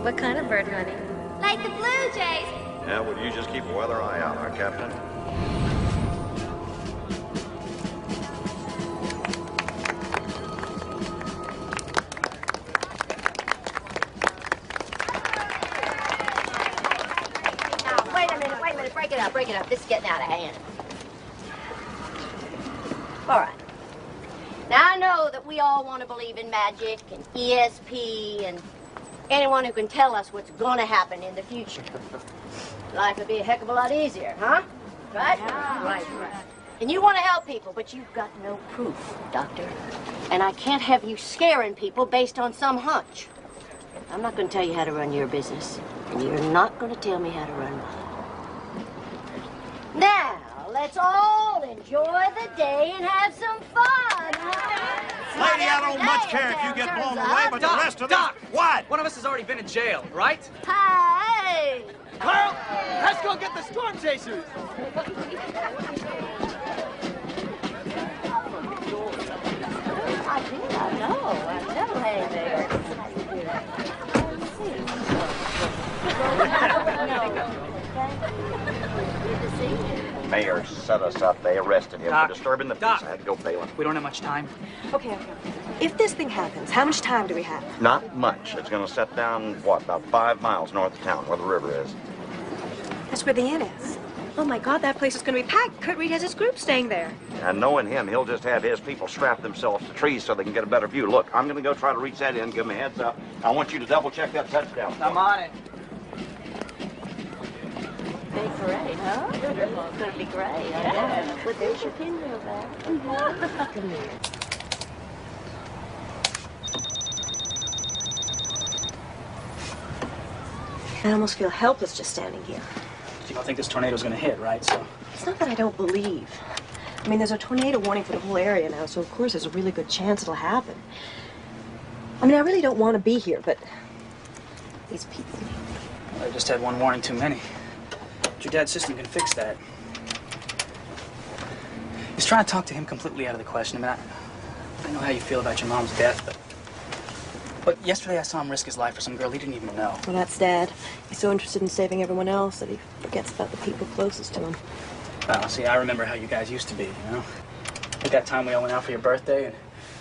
What kind of bird, honey? Like the Blue Jays. Yeah, would you just keep a weather eye out, huh, Captain? Now, wait a minute, break it up, break it up. This is getting out of hand. All right. Now, I know that we all want to believe in magic and ESP and anyone who can tell us what's going to happen in the future. Life would be a heck of a lot easier, huh? Right? Yeah. Right. And you want to help people, but you've got no proof, Doctor. And I can't have you scaring people based on some hunch. I'm not going to tell you how to run your business, and you're not going to tell me how to run mine. Now, let's all enjoy the day and have some fun. Lady, I don't much care if you get blown away, but the rest of us... What? One of us has already been in jail, right? Hey! Carl, let's go get the storm chasers. I know. Hey there. Mayor set us up. They arrested him for disturbing the peace. I had to go bail him. We don't have much time. Okay. If this thing happens, how much time do we have? Not much. It's going to set down, what, about 5 miles north of town, where the river is. That's where the inn is. Oh, my God, that place is going to be packed. Kurt Reed has his group staying there. And knowing him, he'll just have his people strap themselves to trees so they can get a better view. Look, I'm going to go try to reach that inn, give him a heads up. I want you to double-check that touchdown. I'm on it. Big parade, huh? It's going to be great. Yeah. But there's your pinwheel back. Come here. I almost feel helpless just standing here. You don't think this tornado's going to hit, right? So It's not that I don't believe. I mean, there's a tornado warning for the whole area now, so of course there's a really good chance it'll happen. I mean, I really don't want to be here, but these people... Well, I just had one warning too many. But your dad's system can fix that. He's trying to talk to him completely out of the question. I mean, I know how you feel about your mom's death, but yesterday I saw him risk his life for some girl he didn't even know. Well, that's Dad. He's so interested in saving everyone else that he forgets about the people closest to him. Well, see, I remember how you guys used to be, you know? Like that time we all went out for your birthday and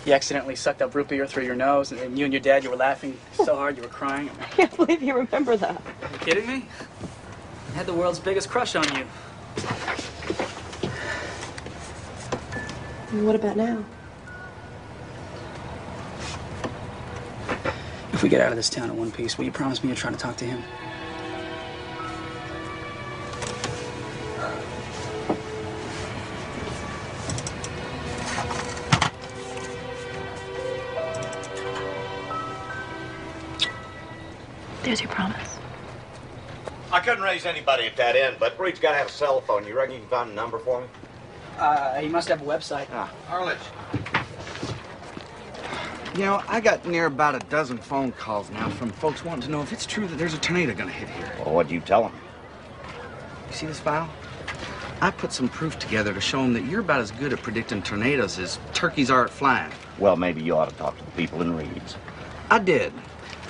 you accidentally sucked up root beer through your nose and you and your dad, you were laughing so hard you were crying. I can't believe you remember that. Are you kidding me? I had the world's biggest crush on you. And what about now? If we get out of this town in one piece, will you promise me you'll try to talk to him? There's your promise. I couldn't raise anybody at that end, but Reed's got to have a cell phone. You reckon you can find a number for me? He must have a website. Arledge. You know, I got near about a dozen phone calls now from folks wanting to know if it's true that there's a tornado gonna hit here. Well, what'd you tell them? You see this file? I put some proof together to show them that you're about as good at predicting tornadoes as turkeys are at flying. Well, maybe you ought to talk to the people in Reed's. I did.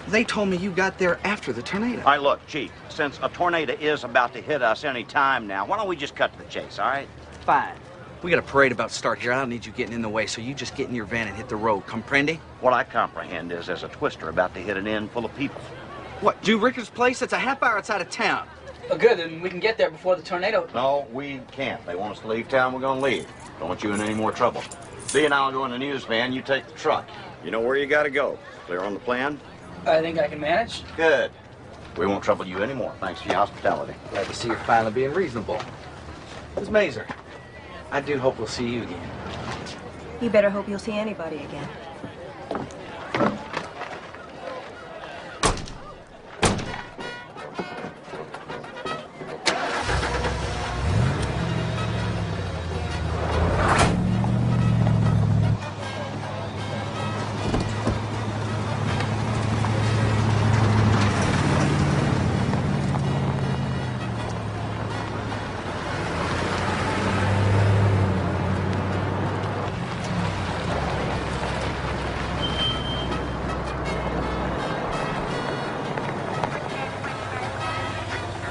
They told me you got there after the tornado. All right, look, Chief, since a tornado is about to hit us any time now, why don't we just cut to the chase, all right? Fine. We got a parade about to start here. I don't need you getting in the way, so you just get in your van and hit the road. Comprende? What I comprehend is there's a twister about to hit an inn full of people. What, Jew Ricker's place? It's a half hour outside of town. Oh, good, then we can get there before the tornado. No, we can't. They want us to leave town, we're gonna leave. Don't want you in any more trouble. Dee and I'll go in the news van, you take the truck. You know where you gotta go. Clear on the plan? I think I can manage. Good. We won't trouble you anymore. Thanks for your hospitality. Glad to see you're finally being reasonable. Ms. Mazer, I do hope we'll see you again. You better hope you'll see anybody again.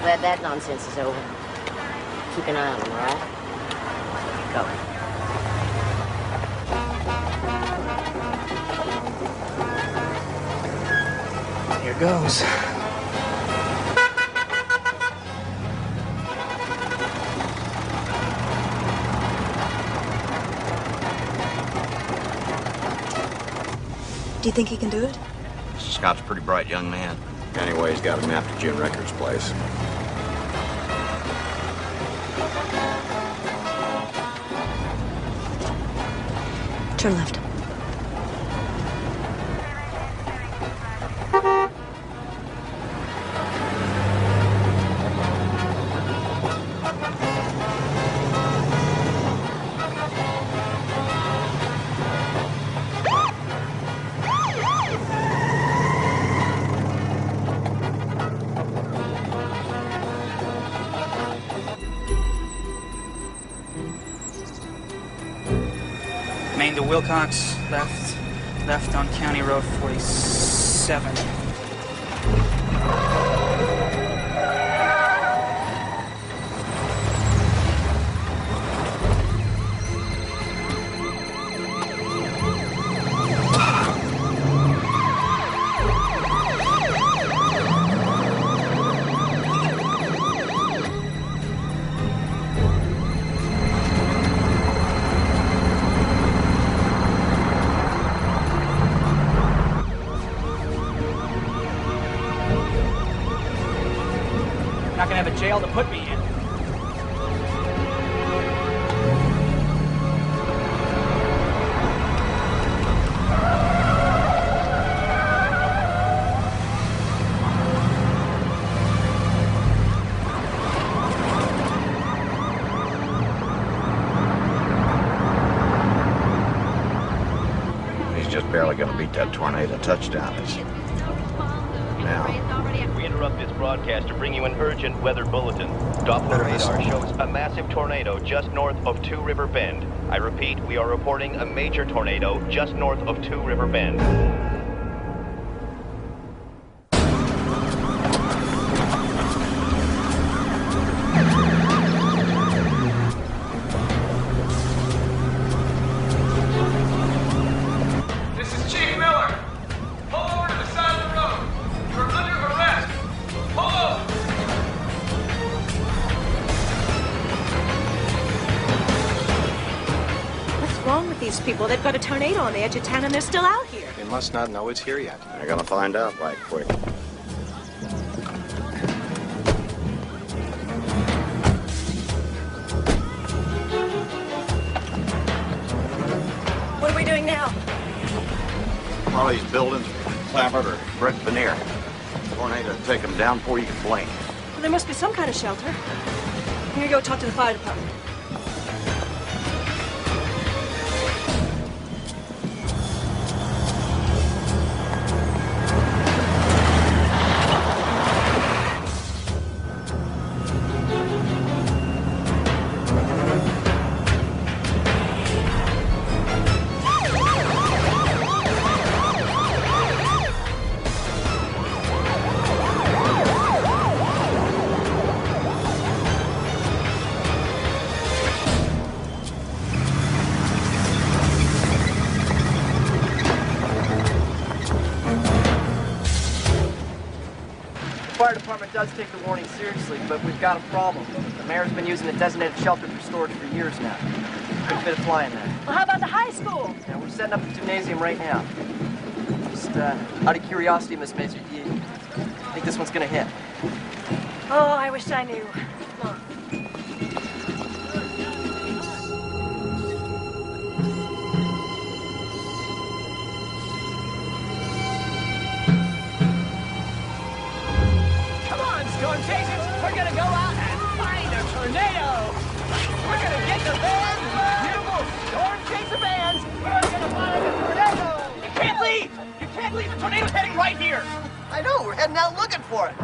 Glad that nonsense is over. Keep an eye on him, all right? Go. Here goes. Do you think he can do it? Mr. Scott's a pretty bright young man. Anyway, he's got a map to June Record's place. Turn left. Main to Wilcox, left on County Road 47. Not gonna have a jail to put me in. He's just barely gonna beat that tornado touchdown. We interrupt this broadcast to bring you an urgent weather bulletin. Doppler radar shows a massive tornado just north of Two River Bend. I repeat, we are reporting a major tornado just north of Two River Bend. This is Chief Miller. Pull over to the side of the road. You're under arrest. Pull over. What's wrong with these people? They've got a tornado on the edge of town and they're still out here. They must not know it's here yet. They're gonna find out right quick. What are we doing now? All these buildings are clapboard or brick veneer. Tornado will take them down before you can blink. Well, there must be some kind of shelter. Here you go, talk to the fire department. The fire department does take the warning seriously, but we've got a problem. The mayor's been using a designated shelter for storage for years now. There's a bit of flying there. Well, how about the high school? Yeah, we're setting up the gymnasium right now. Just out of curiosity, Miss Mazer, do you think this one's gonna hit? Oh, I wish I knew. Come on. Come on, storm chasers. We're gonna go out and find a tornado. We're gonna get the band, beautiful storm chaser bands. We're gonna find a tornado. You can't leave. You can't leave. The tornado's heading right here. I know. We're heading out looking for it.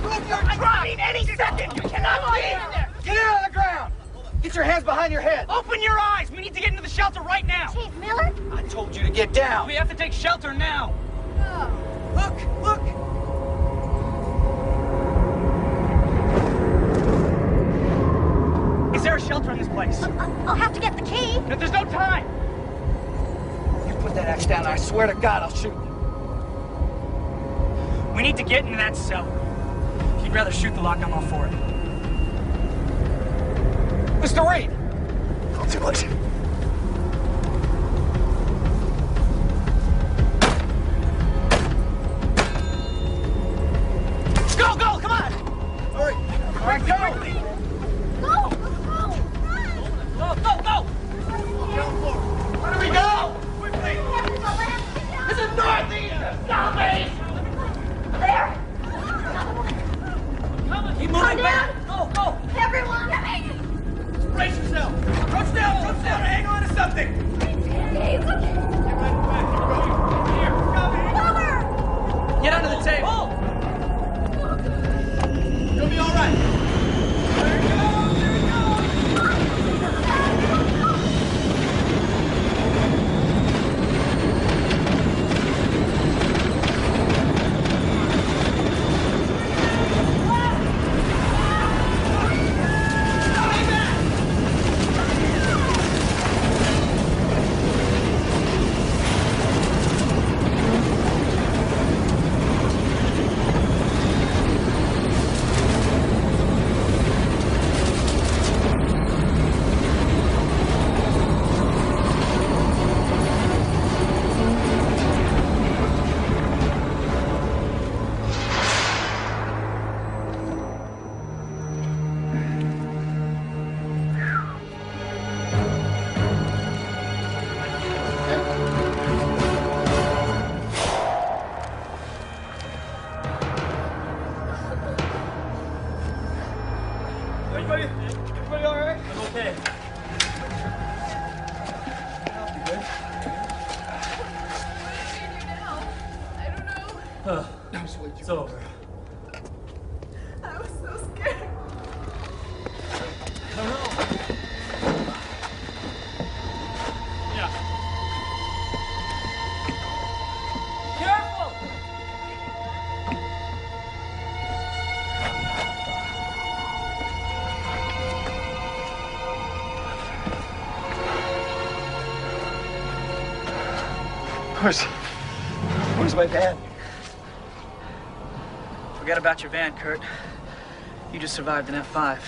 Move your truck. I mean, any second. You cannot leave. Get it on the ground. Get your hands behind your head. Open your eyes! We need to get into the shelter right now! Chief Miller? I told you to get down. We have to take shelter now! Look, look. Is there a shelter in this place? I'll have to get the key. No, there's no time! You put that axe down, I swear to God, I'll shoot you. We need to get into that cell. If you'd rather shoot the lock, I'm all for it. Mr. Reed! I'll do it. Get under the table. You'll be all right. Everybody all right? I'm okay. It's over. I was so scared. I don't know. Yeah. Careful! Where's my van? Forget about your van, Kurt. You just survived an F5.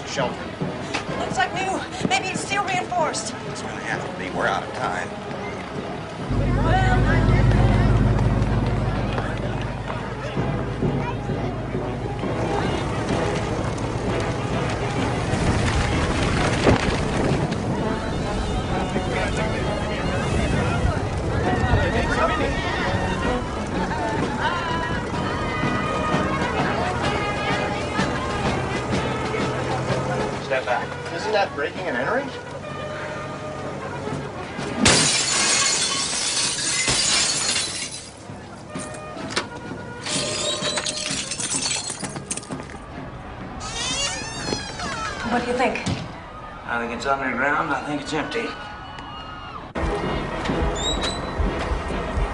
Shelter. Looks like new. Maybe it's steel reinforced. It's gonna have to be. We're out of time. Step back. Isn't that breaking and entering? What do you think? I think it's underground. I think it's empty.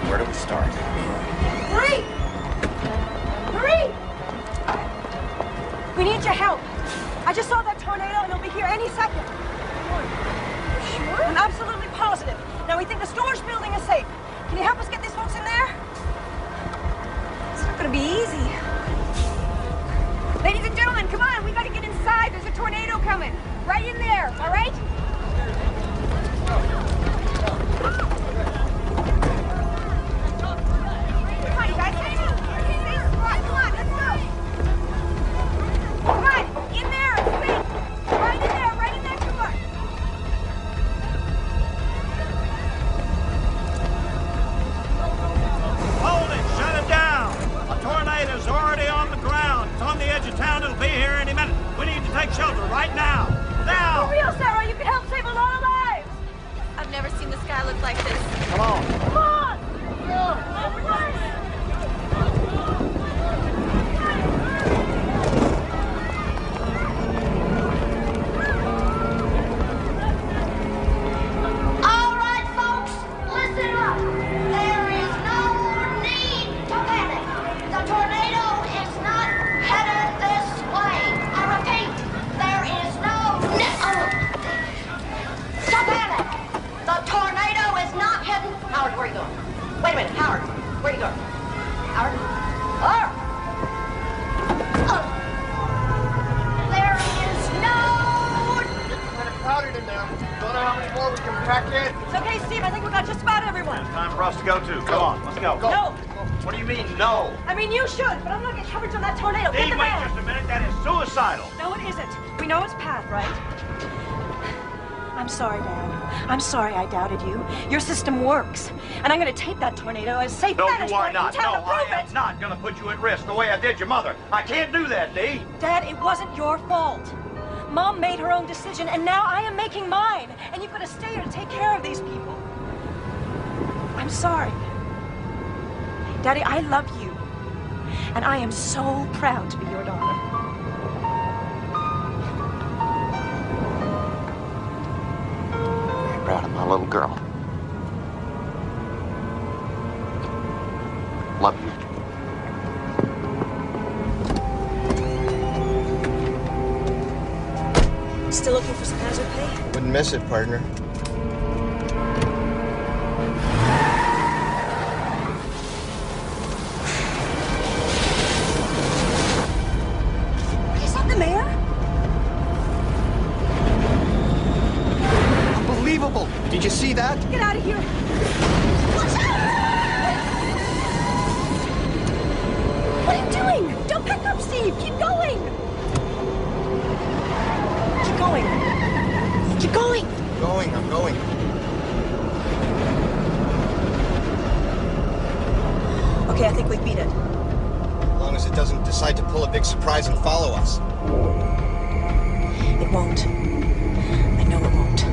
Where do we start? Marie! Marie! We need your help. I just saw that tornado and it'll be here any second. Sure? I'm absolutely positive. Now we think the storage building is safe. Can you help us get these folks in there? It's not gonna be easy. Ladies and gentlemen, come on, we gotta get inside. There's a tornado coming. Right in there, all right? Come on, you guys. Stay spot. Come on, let's go. Come on, in there, quick. Right in there, come on. Hold it! Shut it down! A tornado's already on the ground. It's on the edge of town. It'll be here any minute. We need to take shelter right now. Now! For real, Sarah, you can help save a lot of lives. I've never seen the sky look like this. Come on. Come on! go too. Come on, let's go. No. What do you mean, no? I mean, you should, but I'm not getting coverage on that tornado. Get Dee, the wait van. just a minute. That is suicidal. No, it isn't. We know its path, right? I'm sorry, Dad. I'm sorry I doubted you. Your system works. And I'm going to tape that tornado as safe No, vantage you are point not. in town No, to prove I am not going to put you at risk the way I did your mother. I can't do that, Dee. Dad, it wasn't your fault. Mom made her own decision, and now I am making mine. And you've got to stay here to take care of these people. I'm sorry. Daddy, I love you. And I am so proud to be your daughter. Very proud of my little girl. Love you. Still looking for some hazard pay? Wouldn't miss it, partner. Is that the mayor? Unbelievable! Did you see that? Get out of here! Watch out! What are you doing? Don't pick up, Steve! Keep going! Keep going! Keep going! I'm going. Okay, I think we beat it. As long as it doesn't decide to pull a big surprise and follow us. It won't. I know it won't.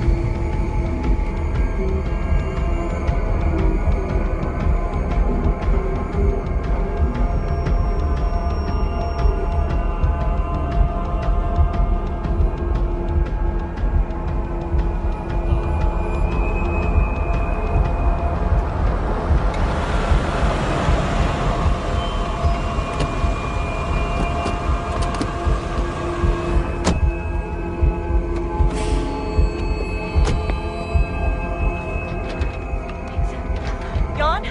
Jan?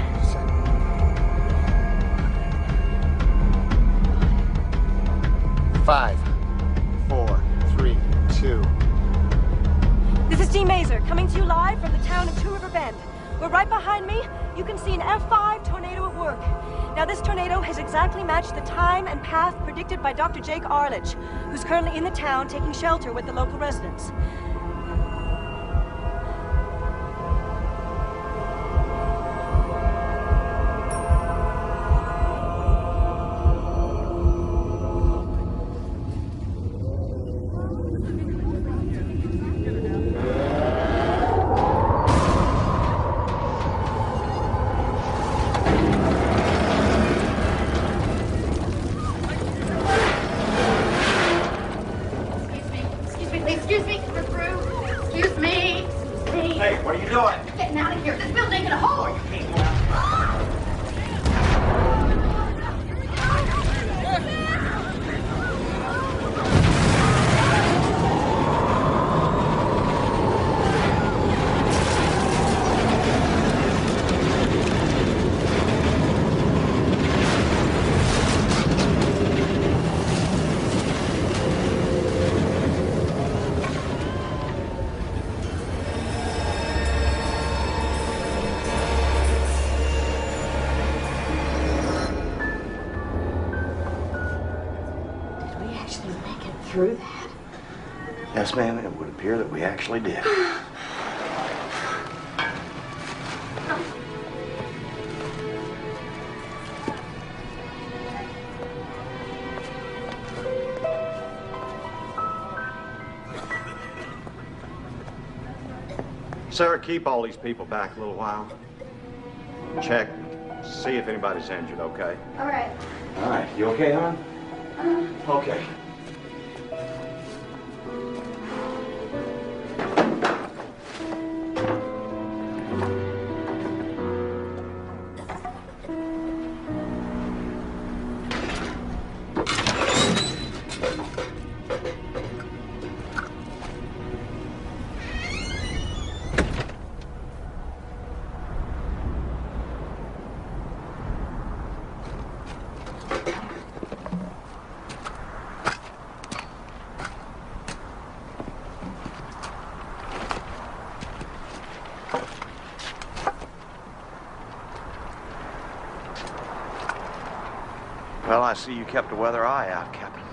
5, 4, 3, 2. This is Dee Mazer, coming to you live from the town of Two River Bend. We're right behind me. You can see an F5 tornado at work. Now, this tornado has exactly matched the time and path predicted by Dr. Jake Arledge, who's currently in the town taking shelter with the local residents. Excuse me, we're through. Excuse me. Hey, what are you doing? Getting out of here. This building ain't gonna hold. You can't go out. Through that? Yes, ma'am, it would appear that we actually did. Sarah, keep all these people back a little while. Check, see if anybody's injured, okay? All right. All right, you okay, hon? Okay. Well, I see you kept a weather eye out, Captain.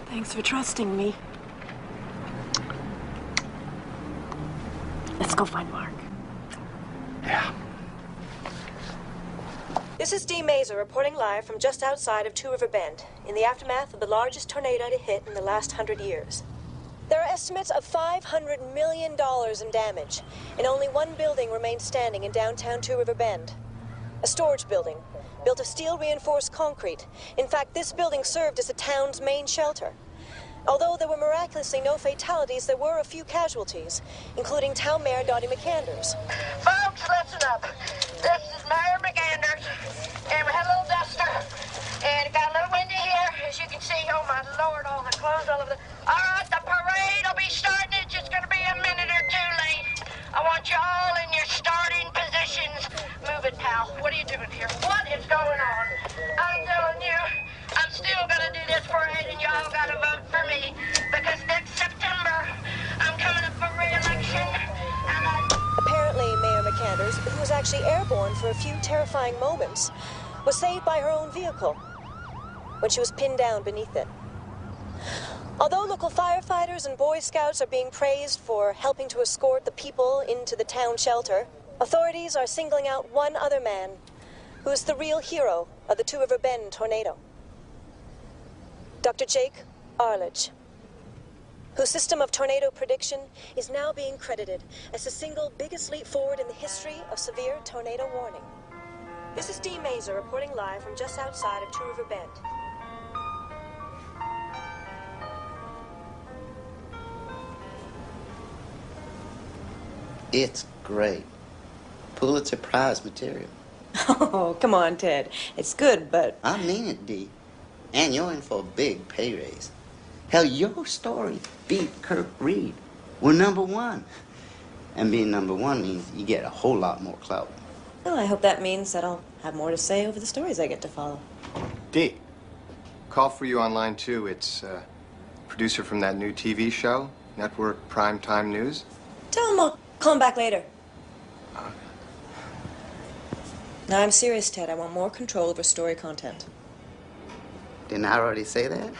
Thanks for trusting me. Let's go find Mark. Yeah. This is Dee Mazer reporting live from just outside of Two River Bend, in the aftermath of the largest tornado to hit in the last 100 years. There are estimates of $500 million in damage, and only one building remains standing in downtown Two River Bend. A storage building, built of steel-reinforced concrete. In fact, this building served as the town's main shelter. Although there were miraculously no fatalities, there were a few casualties, including Town Mayor Dottie McAnders. Folks, listen up. This is Mayor McAnders, and we had a little duster, and it got a little windy here, as you can see. Oh, my Lord, all the clothes all over the... All right, the parade will be starting. It's just going to be a minute or two late. I want you all in your starting positions. Move it, pal. What are you doing here? What is going on? I'm telling you, I'm still going to do this parade, and y'all got to vote for me, because next September, I'm coming up for re-election, and Apparently, Mayor McAnders, who was actually airborne for a few terrifying moments, was saved by her own vehicle when she was pinned down beneath it. Although local firefighters and Boy Scouts are being praised for helping to escort the people into the town shelter, authorities are singling out one other man who is the real hero of the Two River Bend tornado. Dr. Jake Arledge, whose system of tornado prediction is now being credited as the single biggest leap forward in the history of severe tornado warning. This is Dee Mazer reporting live from just outside of Two River Bend. It's great. Pulitzer Prize material. Oh, come on, Ted. It's good, but... I mean it, Dee. And you're in for a big pay raise. Hell, your story beat Kirk Reed. We're #1. And being #1 means you get a whole lot more clout. Well, I hope that means that I'll have more to say over the stories I get to follow. Dee, call for you on line 2. It's producer from that new TV show, Network Primetime News. Tell him I'll call him back later. Now, I'm serious, Ted. I want more control over story content. Didn't I already say that?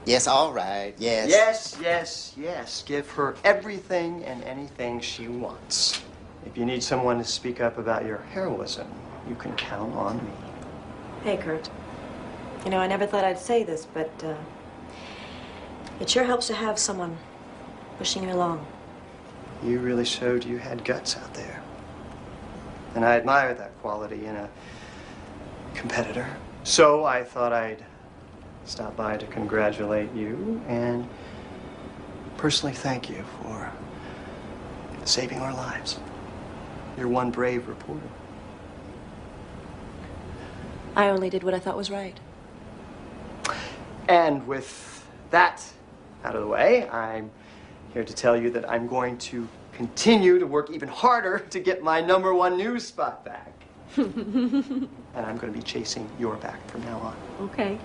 Yes, all right, yes. Yes, yes, yes. Give her everything and anything she wants. If you need someone to speak up about your heroism, you can count on me. Hey, Kurt. You know, I never thought I'd say this, but it sure helps to have someone pushing you along. You really showed you had guts out there. And I admire that quality in a competitor. So I thought I'd stop by to congratulate you and personally thank you for saving our lives. You're one brave reporter. I only did what I thought was right. And with that out of the way, I'm here to tell you that I'm going to continue to work even harder to get my #1 news spot back. And I'm going to be chasing your back from now on. Okay.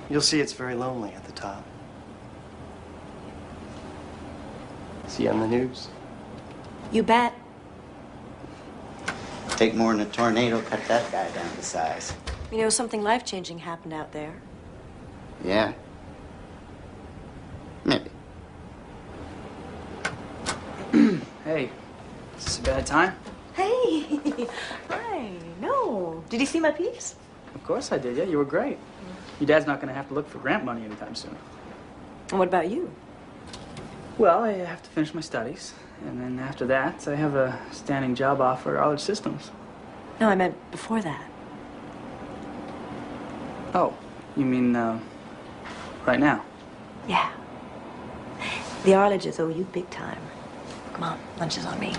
You'll see it's very lonely at the top. See you on the news. You bet. Take more than a tornado, cut that guy down to size. You know, something life-changing happened out there. Yeah. Maybe. Hey, is this a bad time? Hey! Hi. No. Did you see my piece? Of course I did, yeah, you were great. Your dad's not going to have to look for grant money anytime soon. And what about you? Well, I have to finish my studies, and then after that, I have a standing job offer at Arledge Systems. No, I meant before that. Oh, you mean, right now? Yeah. The Arledges owe you big time. Come on, lunch is on me.